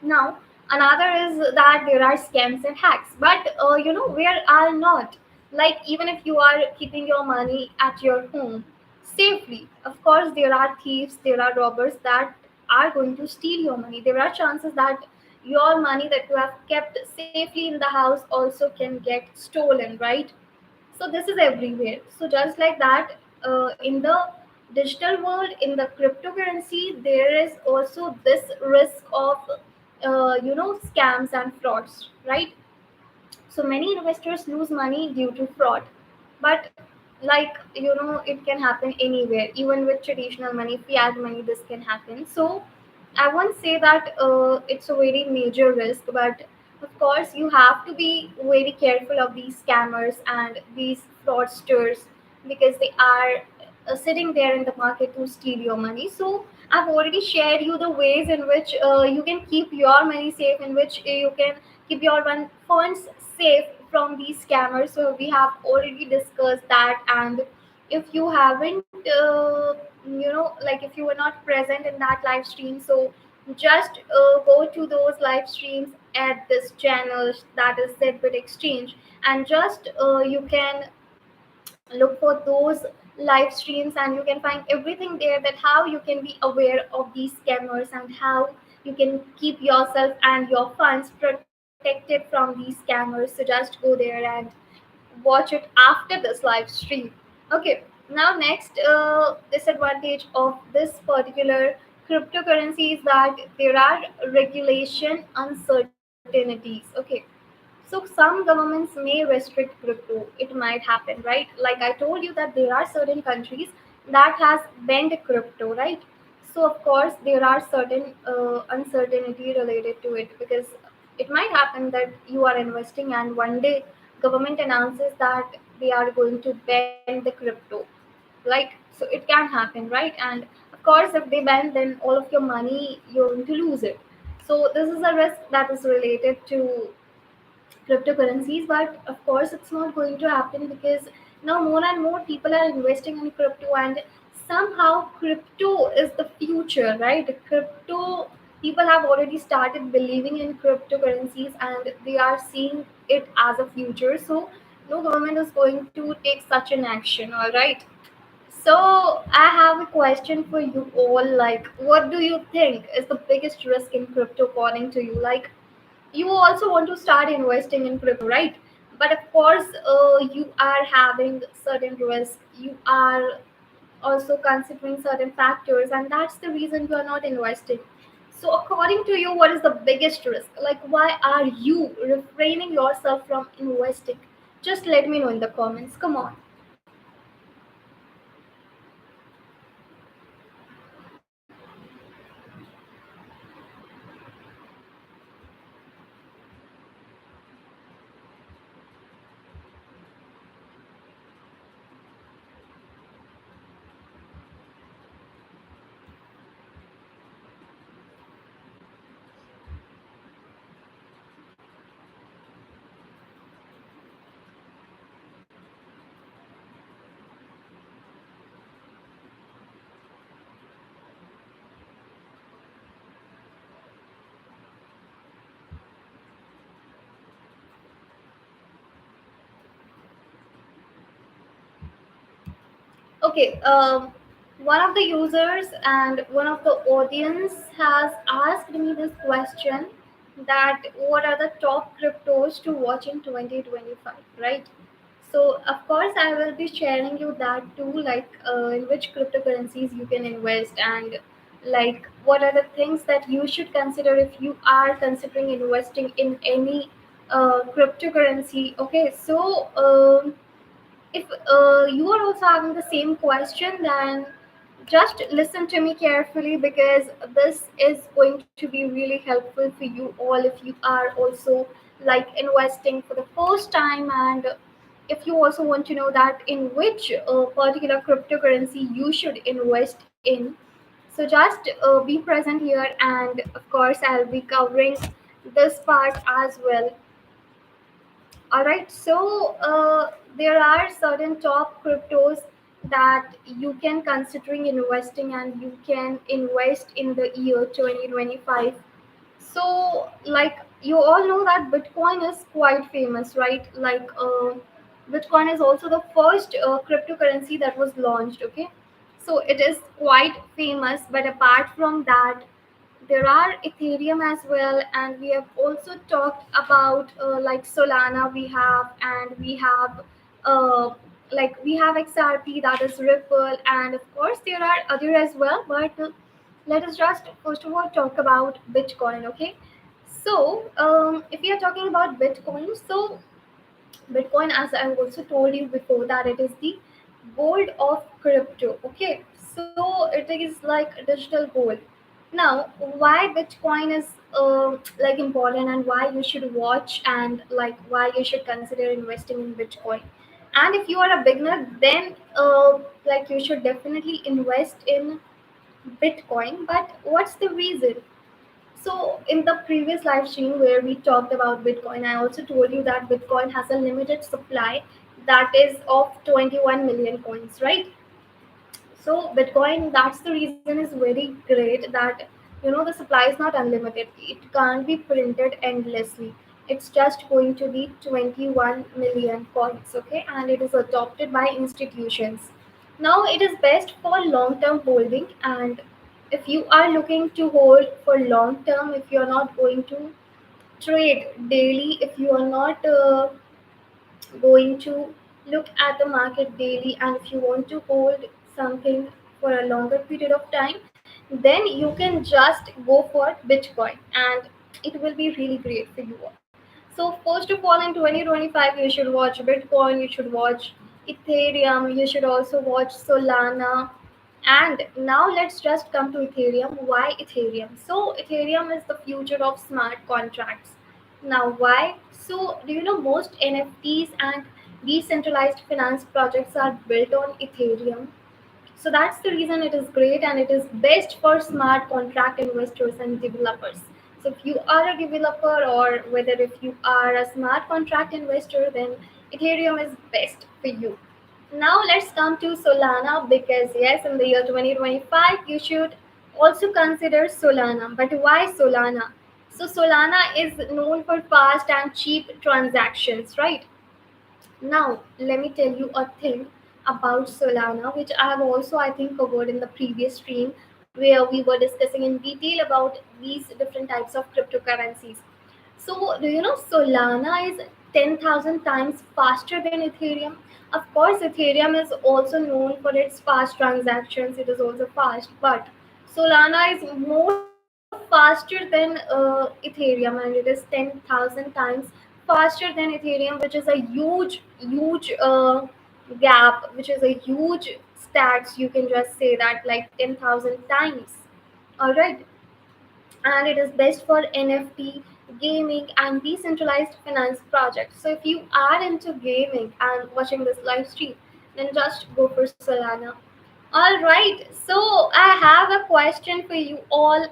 Now, another is that there are scams and hacks, but where are not. Like, even if you are keeping your money at your home safely, of course, there are thieves, there are robbers that are going to steal your money. There are chances that your money that you have kept safely in the house also can get stolen, right? So this is everywhere. So just like that, in the digital world, in the cryptocurrency, there is also this risk of scams and frauds, right? So many investors lose money due to fraud, but like it can happen anywhere. Even with traditional money, fiat money, this can happen. So I won't say that it's a very major risk, but of course you have to be very careful of these scammers and these fraudsters, because they are sitting there in the market to steal your money. So I've already shared you the ways in which you can keep your money safe, in which you can keep your funds safe from these scammers. So we have already discussed that. And if you haven't like if you were not present in that live stream, so just go to those live streams at this channel, that is Zedbit Exchange, and just you can look for those live streams, and you can find everything there, that how you can be aware of these scammers and how you can keep yourself and your funds protected from these scammers. So just go there and watch it after this live stream. Okay, now next disadvantage of this particular cryptocurrency is that there are regulation uncertainties. Okay, so some governments may restrict crypto. It might happen, right? Like I told you that there are certain countries that has banned crypto, right? So of course there are certain uncertainty related to it, because it might happen that you are investing and one day government announces that they are going to ban the crypto. Like, so it can happen, right? And of course if they ban, then all of your money you're going to lose it. So this is a risk that is related to cryptocurrencies. But of course it's not going to happen, because now more and more people are investing in crypto, and somehow crypto is the future, right? Crypto, people have already started believing in cryptocurrencies and they are seeing it as a future. So no government is going to take such an action. All right, so I have a question for you all. Like, what do you think is the biggest risk in crypto according to you? Like, you also want to start investing in crypto, right? But of course you are having certain risk, you are also considering certain factors, and that's the reason you are not investing. So according to you, what is the biggest risk? Like, why are you refraining yourself from investing? Just let me know in the comments, come on. Okay, one of the users and one of the audience has asked me this question, that what are the top cryptos to watch in 2025, right? So, of course, I will be sharing you that too, like in which cryptocurrencies you can invest, and like what are the things that you should consider if you are considering investing in any cryptocurrency. Okay, so if you are also having the same question, then just listen to me carefully, because this is going to be really helpful for you all if you are also like investing for the first time, and if you also want to know that in which particular cryptocurrency you should invest in. So just be present here, and of course, I'll be covering this part as well. All right. So there are certain top cryptos that you can considering investing, and you can invest in the year 2025. So, like, you all know that Bitcoin is quite famous, right? Like, Bitcoin is also the first cryptocurrency that was launched. Okay, so it is quite famous. But apart from that, there are Ethereum as well, and we have also talked about like Solana. We have, and we have uh, we have XRP, that is Ripple, and of course there are other as well. But let us just first of all talk about Bitcoin. Okay, so if we are talking about Bitcoin, so Bitcoin, as I also told you before, that it is the gold of crypto. Okay, so it is like digital gold. Now, why Bitcoin is like important, and why you should watch, and like why you should consider investing in Bitcoin. And if you are a beginner, then like you should definitely invest in Bitcoin. But what's the reason? So, in the previous live stream where we talked about Bitcoin, I also told you that Bitcoin has a limited supply, that is of 21 million coins, right? So, Bitcoin, that's the reason is very great, that the supply is not unlimited. It can't be printed endlessly. It's just going to be 21 million coins, okay? And it is adopted by institutions. Now, it is best for long term holding, and if you are looking to hold for long term, if you're not going to trade daily, if you are not going to look at the market daily, and if you want to hold something for a longer period of time, then you can just go for Bitcoin, and it will be really great for you all. So first of all, in 2025, you should watch Bitcoin, you should watch Ethereum, you should also watch Solana. And now let's just come to Ethereum. Why Ethereum? So Ethereum is the future of smart contracts. Now why? So do you know most NFTs and decentralized finance projects are built on Ethereum? So that's the reason it is great, and it is best for smart contract investors and developers. So if you are a developer, or whether if you are a smart contract investor, then Ethereum is best for you. Now let's come to Solana, because yes, in the year 2025 you should also consider Solana. But why Solana? So Solana is known for fast and cheap transactions, right? Now, let me tell you a thing about Solana, which I have also, I think, covered in the previous stream, where we were discussing in detail about these different types of cryptocurrencies. So, do you know Solana is 10,000 times faster than Ethereum? Of course, Ethereum is also known for its fast transactions, it is also fast, but Solana is more faster than Ethereum, and it is 10,000 times faster than Ethereum, which is a huge gap, which is a huge stats. You can just say that like 10,000 times. All right, and it is best for NFT, gaming, and decentralized finance projects. So if you are into gaming and watching this live stream, then just go for Solana. All right, so I have a question for you all.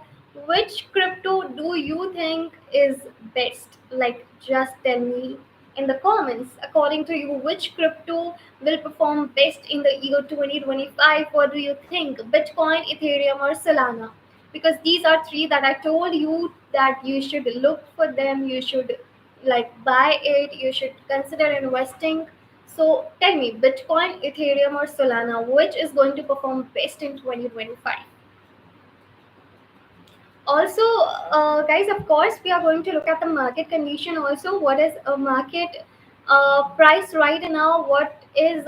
Which crypto do you think is best? Like, just tell me in the comments. According to you, which crypto will perform best in the year 2025? What do you think? Bitcoin, Ethereum, or Solana? Because these are three that I told you that you should look for them. You should like buy it. You should consider investing. So tell me, Bitcoin, Ethereum, or Solana, which is going to perform best in 2025? Also, guys, of course, we are going to look at the market condition also. What is a market price right now? What is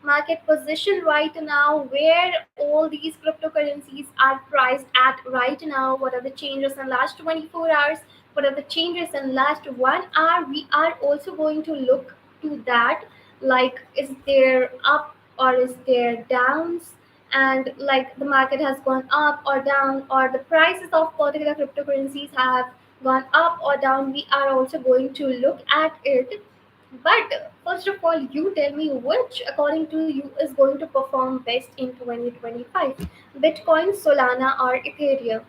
market position right now? Where all these cryptocurrencies are priced at right now? What are the changes in last 24 hours? What are the changes in last 1 hour? We are also going to look to that. Like, is there up or is there downs? And like the market has gone up or down, or the prices of particular cryptocurrencies have gone up or down, we are also going to look at it. But first of all, you tell me which, according to you, is going to perform best in 2025: Bitcoin, Solana, or Ethereum?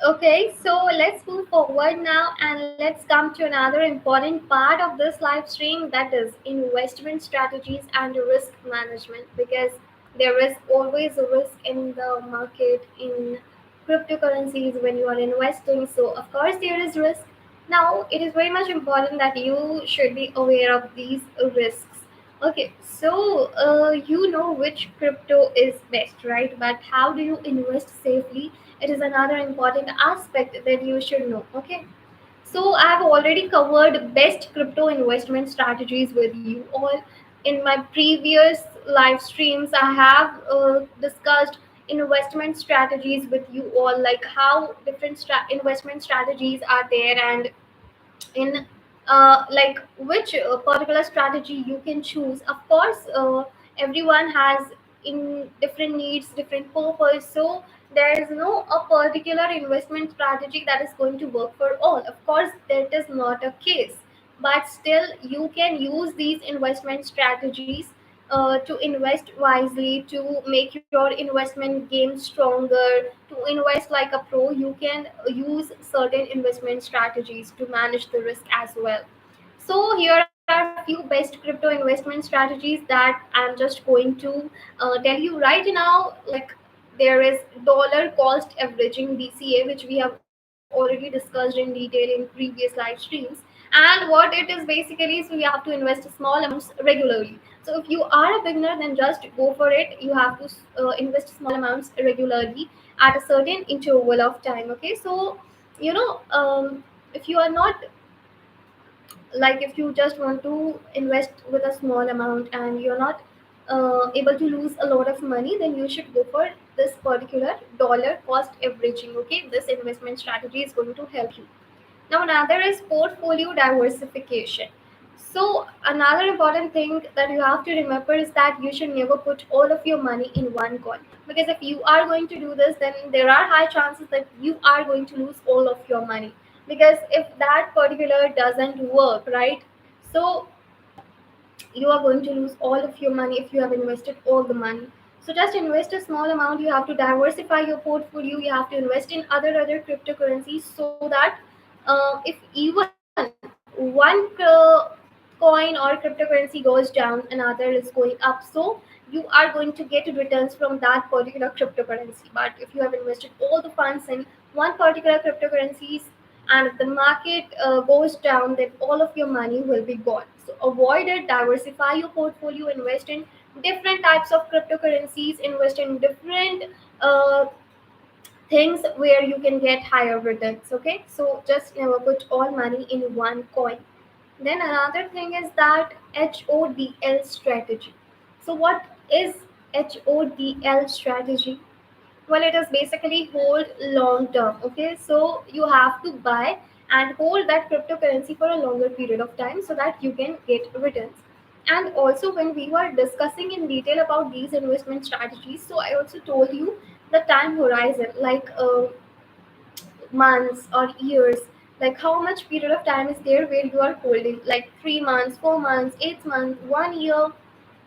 Okay, so let's move forward now and let's come to another important part of this live stream, that is investment strategies and risk management, because there is always a risk in the market in cryptocurrencies when you are investing. So, of course, there is risk. Now, it is very much important that you should be aware of these risks. Okay, so you know which crypto is best, right? But how do you invest safely? It is another important aspect that you should know. Okay, so I've already covered best crypto investment strategies with you all in my previous live streams. I have discussed investment strategies with you all, like how different investment strategies are there, and in like which particular strategy you can choose. Of course, everyone has in different needs, different purpose, so there is no a particular investment strategy that is going to work for all. Of course, that is not a case, but still you can use these investment strategies to invest wisely, to make your investment game stronger, to invest like a pro. You can use certain investment strategies to manage the risk as well. So here are a few best crypto investment strategies that I'm just going to tell you right now. Like, there is dollar cost averaging DCA, which we have already discussed in detail in previous live streams. And what it is basically is we have to invest small amounts regularly. So if you are a beginner, then just go for it. You have to invest small amounts regularly at a certain interval of time. Okay, so you know, if you are not, like, if you just want to invest with a small amount and you're not able to lose a lot of money, then you should go for this particular dollar cost averaging. Okay, this investment strategy is going to help you. Now, another is portfolio diversification. So, another important thing that you have to remember is that you should never put all of your money in one coin. Because if you are going to do this, then there are high chances that you are going to lose all of your money. Because if that particular doesn't work, right? So, you are going to lose all of your money if you have invested all the money. So just invest a small amount. You have to diversify your portfolio. You have to invest in other cryptocurrencies, so that if even one coin or cryptocurrency goes down, another is going up. So you are going to get returns from that particular cryptocurrency. But if you have invested all the funds in one particular cryptocurrencies, and if the market goes down, then all of your money will be gone. So avoid it. Diversify your portfolio. Invest in different types of cryptocurrencies. Invest in different things where you can get higher returns. Okay, so just never put all money in one coin. Then another thing is that HODL strategy. So what is HODL strategy? Well, it is basically hold long term. Okay, so you have to buy and hold that cryptocurrency for a longer period of time so that you can get returns. And also, when we were discussing in detail about these investment strategies, so I also told you the time horizon, like months or years, like how much period of time is there where you are holding, like 3 months, 4 months, 8 months, 1 year,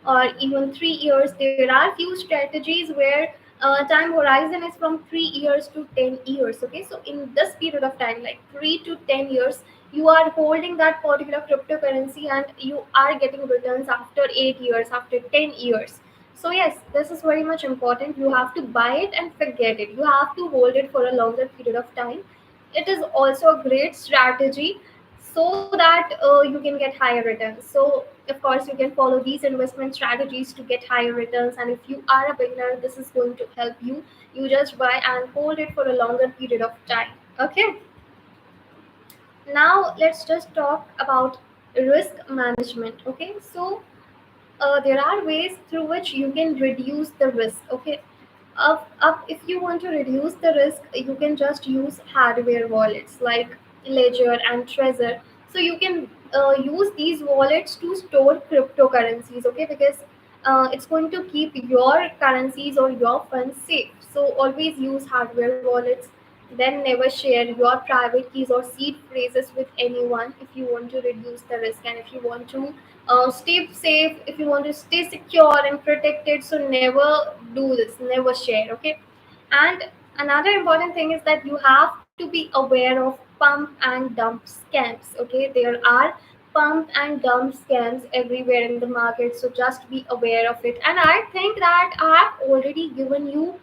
or even 3 years. There are few strategies where time horizon is from 3 years to 10 years. Okay, so in this period of time, like 3 to 10 years, you are holding that particular cryptocurrency and you are getting returns after 8 years, after 10 years. So yes, this is very much important. You have to buy it and forget it. You have to hold it for a longer period of time. It is also a great strategy so that you can get higher returns. So of course you can follow these investment strategies to get higher returns, and if you are a beginner, this is going to help you. You just buy and hold it for a longer period of time. Okay, now let's just talk about risk management. Okay, so there are ways through which you can reduce the risk. Okay, if you want to reduce the risk, you can just use hardware wallets like Ledger and Trezor. So you can use these wallets to store cryptocurrencies. Okay, because it's going to keep your currencies or your funds safe. So always use hardware wallets. Then never share your private keys or seed phrases with anyone if you want to reduce the risk, and if you want to stay safe, if you want to stay secure and protected. So never do this, never share. Okay, and another important thing is that you have to be aware of pump and dump scams. Okay, there are pump and dump scams everywhere in the market, so just be aware of it. And I think that I have already given you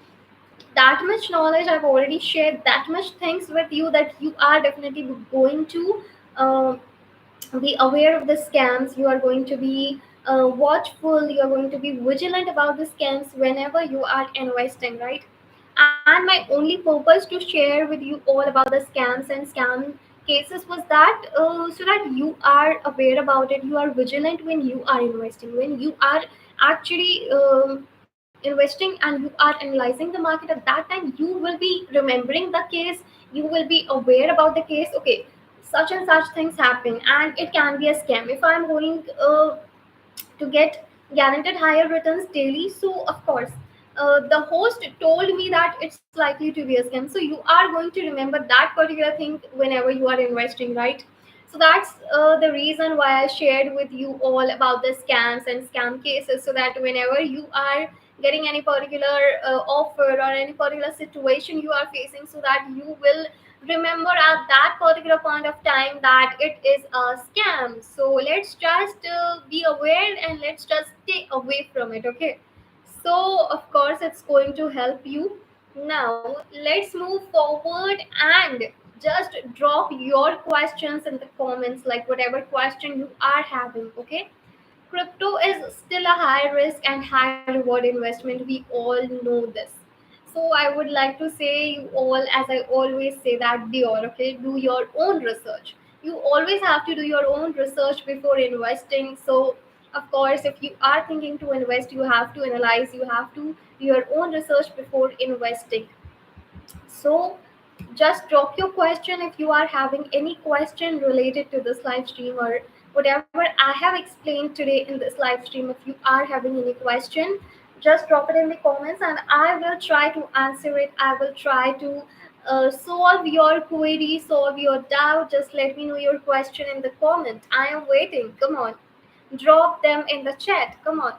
that much knowledge, I've already shared that much things with you, that you are definitely going to uh, be aware of the scams. You are going to be watchful, you are going to be vigilant about the scams whenever you are investing, right? And my only purpose to share with you all about the scams and scam cases was that so that you are aware about it, you are vigilant when you are investing, when you are actually investing and you are analyzing the market. At that time you will be remembering the case, you will be aware about the case. Okay, such and such things happen and it can be a scam. If I'm going to get guaranteed higher returns daily, so of course the host told me that it's likely to be a scam, so you are going to remember that particular thing whenever you are investing, right? So that's the reason why I shared with you all about the scams and scam cases, so that whenever you are getting any particular offer or any particular situation you are facing, so that you will remember at that particular point of time that it is a scam. So let's just be aware and let's just stay away from it. Okay, so of course it's going to help you. Now let's move forward and just drop your questions in the comments, like whatever question you are having. Okay, crypto is still a high risk and high reward investment. We all know this. So I would like to say you all, as I always say, that okay, do your own research. You always have to do your own research before investing. So of course, if you are thinking to invest, you have to analyze, you have to do your own research before investing. So just drop your question if you are having any question related to this live stream or whatever I have explained today in this live stream. If you are having any question, just drop it in the comments and I will try to answer it. I will try to solve your query, solve your doubt. Just let me know your question in the comment. I am waiting. Come on. Drop them in the chat. Come on.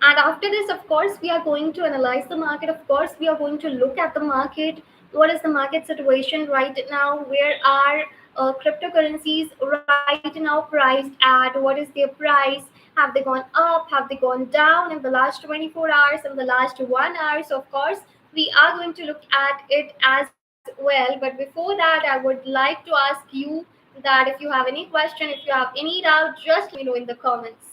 And after this, of course, we are going to analyze the market. Of course, we are going to look at the market. What is the market situation right now? Where are cryptocurrencies right now priced at? What is their price? Have they gone up? Have they gone down in the last 24 hours, in the last 1 hour? So, of course, we are going to look at it as well. But before that, I would like to ask you that if you have any question, if you have any doubt, just let me know in the comments.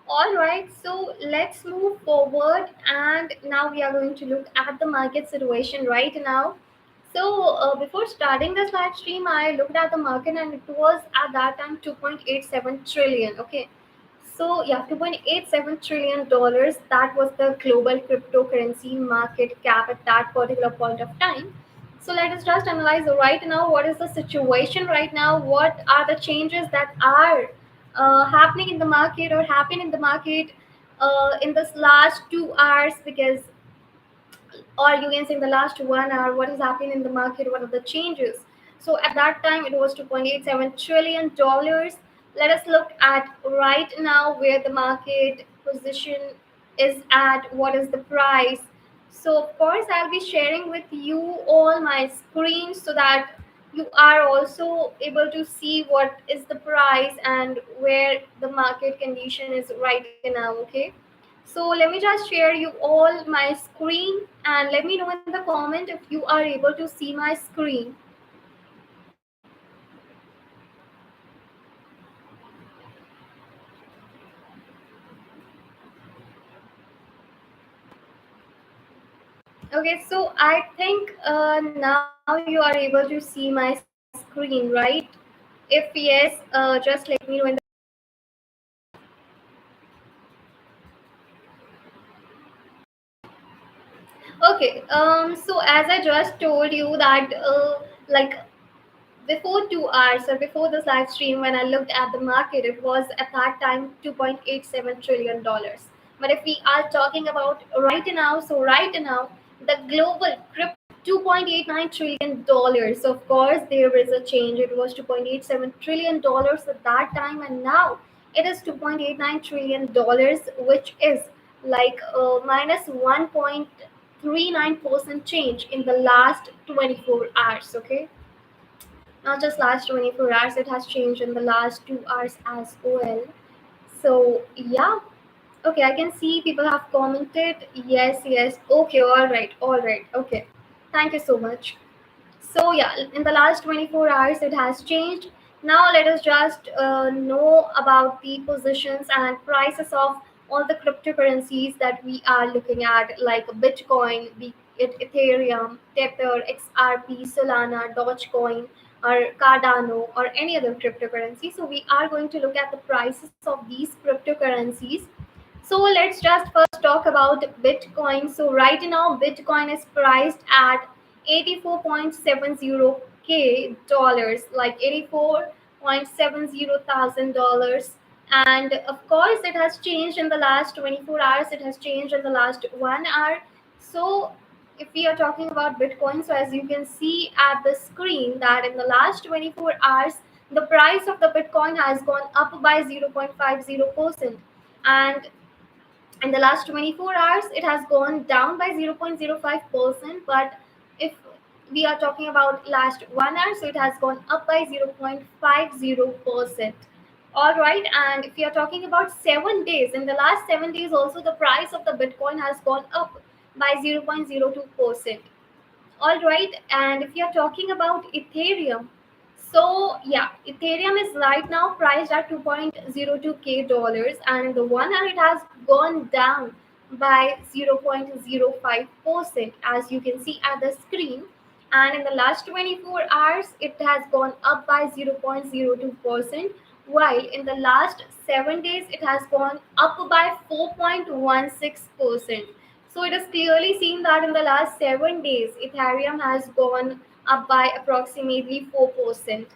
All right, so let's move forward, and now we are going to look at the market situation right now. So, before starting this live stream, I looked at the market and it was at that time 2.87 trillion. Okay, so yeah, $2.87 trillion. That was the global cryptocurrency market cap at that particular point of time. So let us just analyze right now what is the situation right now. What are the changes that are happening in the market or happen in the market in this last 2 hours? Because or you can say in the last 1 hour what is happening in the market, what are the changes. So at that time it was $2.87 trillion. Let us look at right now where the market position is at, what is the price. So of course I'll be sharing with you all my screens so that you are also able to see what is the price and where the market condition is right now. Okay, so let me just share you all my screen and let me know in the comment if you are able to see my screen. Okay, so I think now you are able to see my screen, right? If yes, just let me know in the. Okay, so as I just told you that like before 2 hours or before this live stream, when I looked at the market, it was at that time $2.87 trillion. But if we are talking about right now, so right now the global crypto $2.89 trillion. So of course there is a change. It was $2.87 trillion at that time, and now it is $2.89 trillion, which is like minus 1.39% change in the last 24 hours. Okay, not just last 24 hours, it has changed in the last 2 hours as well. So yeah, okay, I can see people have commented. Yes, yes, okay, all right, okay, thank you so much. So yeah, in the last 24 hours it has changed. Now let us just know about the positions and prices of all the cryptocurrencies that we are looking at, like Bitcoin, be it Ethereum, Tether, XRP, Solana, Dogecoin, or Cardano, or any other cryptocurrency. So we are going to look at the prices of these cryptocurrencies. So let's just first talk about Bitcoin. So right now Bitcoin is priced at 84.70k dollars, like 84.70 thousand dollars. And of course it has changed in the last 24 hours, it has changed in the last 1 hour. So if we are talking about Bitcoin, so as you can see at the screen that in the last 24 hours the price of the Bitcoin has gone up by 0.50%, and in the last 24 hours it has gone down by 0.05%. But if we are talking about last 1 hour, so it has gone up by 0.50%. All right, and if we are talking about 7 days, in the last 7 days also the price of the Bitcoin has gone up by 0.02%. All right, and if you're talking about Ethereum, so yeah, Ethereum is right now priced at 2.02k dollars, and in the 1 hour it has gone down by 0.05%, as you can see at the screen. And in the last 24 hours, it has gone up by 0.02%, while in the last 7 days, it has gone up by 4.16%. So it is clearly seen that in the last 7 days, Ethereum has gone up by approximately 4%.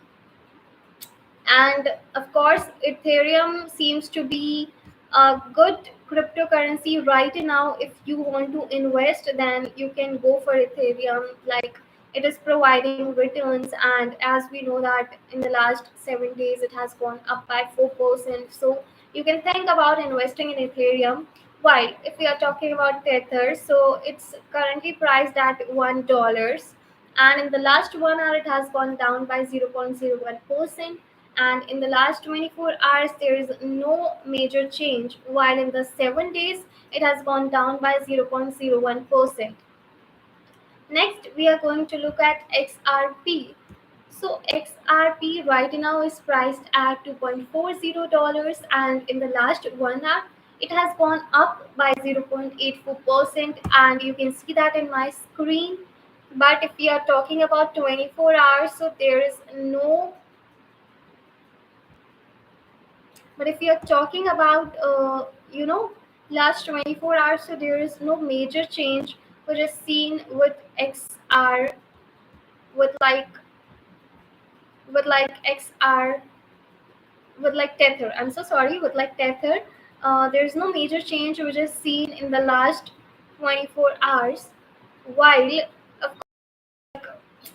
And of course, Ethereum seems to be a good cryptocurrency right now. If you want to invest, then you can go for Ethereum. Like, it is providing returns, and as we know that in the last 7 days, it has gone up by 4%. So you can think about investing in Ethereum. While if we are talking about Tether, so it's currently priced at $1, and in the last 1 hour, it has gone down by 0.01%. And in the last 24 hours there is no major change, while in the 7 days it has gone down by 0.01%. Next we are going to look at XRP. So XRP right now is priced at $2.40, and in the last 1 hour it has gone up by 0.84%, and you can see that in my screen. But if we are talking about 24 hours, so there is no. But if we are talking about, last 24 hours, so there is no major change which is seen with XR, with XR, with like Tether. I'm so sorry, with like Tether. There's no major change which is seen in the last 24 hours, while of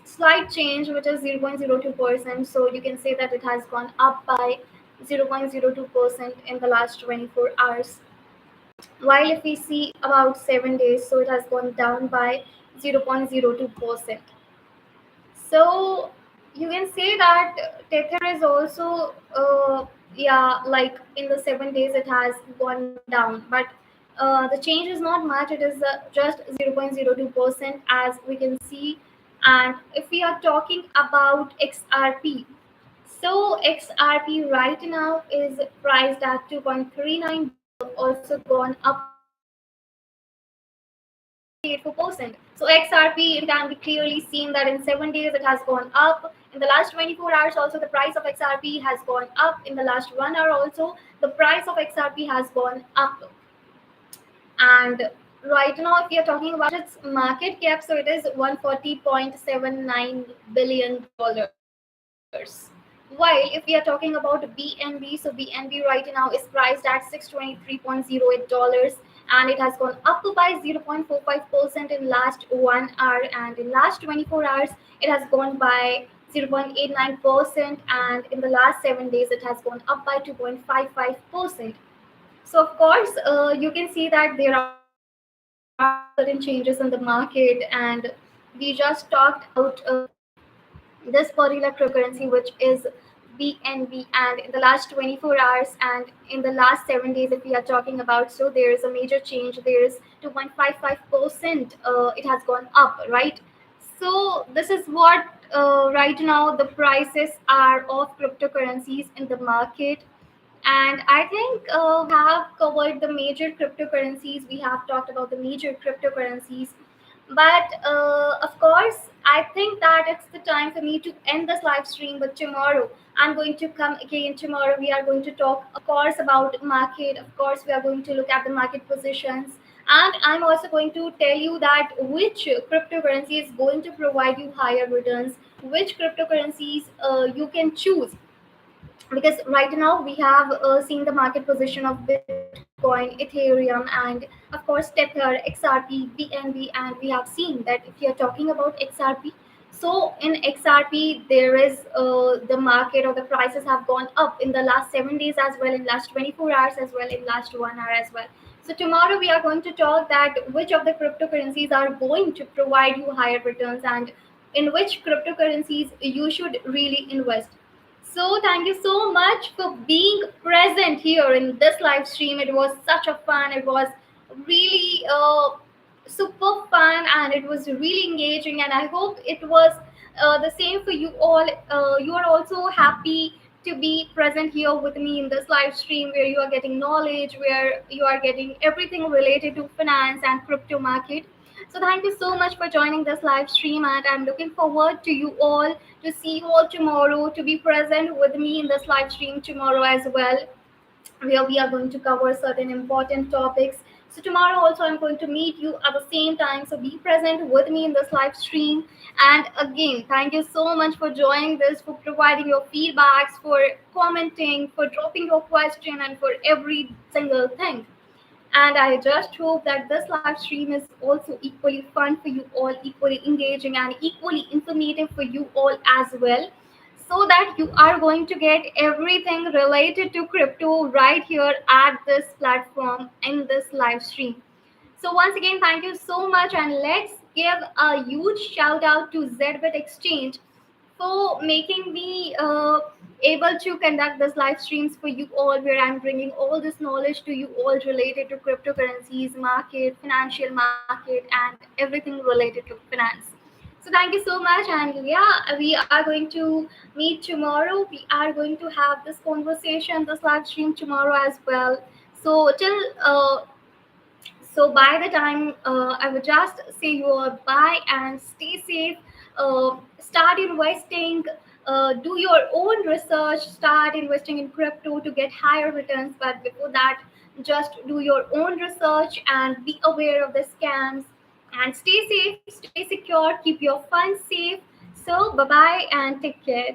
slight change which is 0.02%. So you can say that it has gone up by 0.02% in the last 24 hours. While if we see about 7 days, so it has gone down by 0.02%. So you can say that Tether is also, yeah, like in the 7 days it has gone down, but the change is not much. It is just 0.02% as we can see. And if we are talking about XRP, so XRP right now is priced at 2.39, also gone up by 0.84%. So XRP, it can be clearly seen that in 7 days it has gone up. In the last 24 hours, also the price of XRP has gone up. In the last 1 hour, also the price of XRP has gone up. And right now, if we are talking about its market cap, so it is 140.79 billion dollars. While if we are talking about BNB, so BNB right now is priced at $623.08, and it has gone up by 0.45% in last 1 hour, and in last 24 hours it has gone by 0.89%, and in the last 7 days it has gone up by 2.55%. So of course, you can see that there are certain changes in the market, and we just talked about this particular cryptocurrency, which is BNB, and in the last 24 hours and in the last 7 days, if we are talking about, so there is a major change. There is 2.55%. It has gone up, right? So this is what right now the prices are of cryptocurrencies in the market. And I think we have covered the major cryptocurrencies. We have talked about the major cryptocurrencies. But of course, I think that it's the time for me to end this live stream. But tomorrow, I'm going to come again. Tomorrow, we are going to talk, of course, about market. Of course, we are going to look at the market positions. And I'm also going to tell you that which cryptocurrency is going to provide you higher returns, which cryptocurrencies you can choose, because right now we have seen the market position of Bitcoin, Ethereum, and of course Tether, XRP, BNB, and we have seen that if you're talking about XRP, so in XRP there is the market or the prices have gone up in the last 7 days as well, in last 24 hours as well, in last 1 hour as well. So tomorrow we are going to talk that which of the cryptocurrencies are going to provide you higher returns, and in which cryptocurrencies you should really invest. So thank you so much for being present here in this live stream. It was such a fun. It was really super fun, and it was really engaging. And I hope it was the same for you all. You are also happy to be present here with me in this live stream, where you are getting knowledge, where you are getting everything related to finance and crypto market. So thank you so much for joining this live stream, and I'm looking forward to you all, to see you all tomorrow, to be present with me in this live stream tomorrow as well, where we are going to cover certain important topics. So tomorrow also I'm going to meet you at the same time. So be present with me in this live stream. And again, thank you so much for joining this, for providing your feedbacks, for commenting, for dropping your question, and for every single thing. And I just hope that this live stream is also equally fun for you all, equally engaging, and equally informative for you all as well. So that you are going to get everything related to crypto right here at this platform in this live stream. So, once again, thank you so much, and let's give a huge shout out to ZBit Exchange for making me able to conduct this live streams for you all, where I'm bringing all this knowledge to you all related to cryptocurrencies, market, financial market, and everything related to finance. So thank you so much, and yeah, we are going to meet tomorrow. We are going to have this conversation, this live stream tomorrow as well. So till by the time I would just say you all bye and stay safe. Start investing. Do your own research. Start investing in crypto to get higher returns. But before that, just do your own research and be aware of the scams. And stay safe, stay secure, keep your funds safe. So bye bye and take care.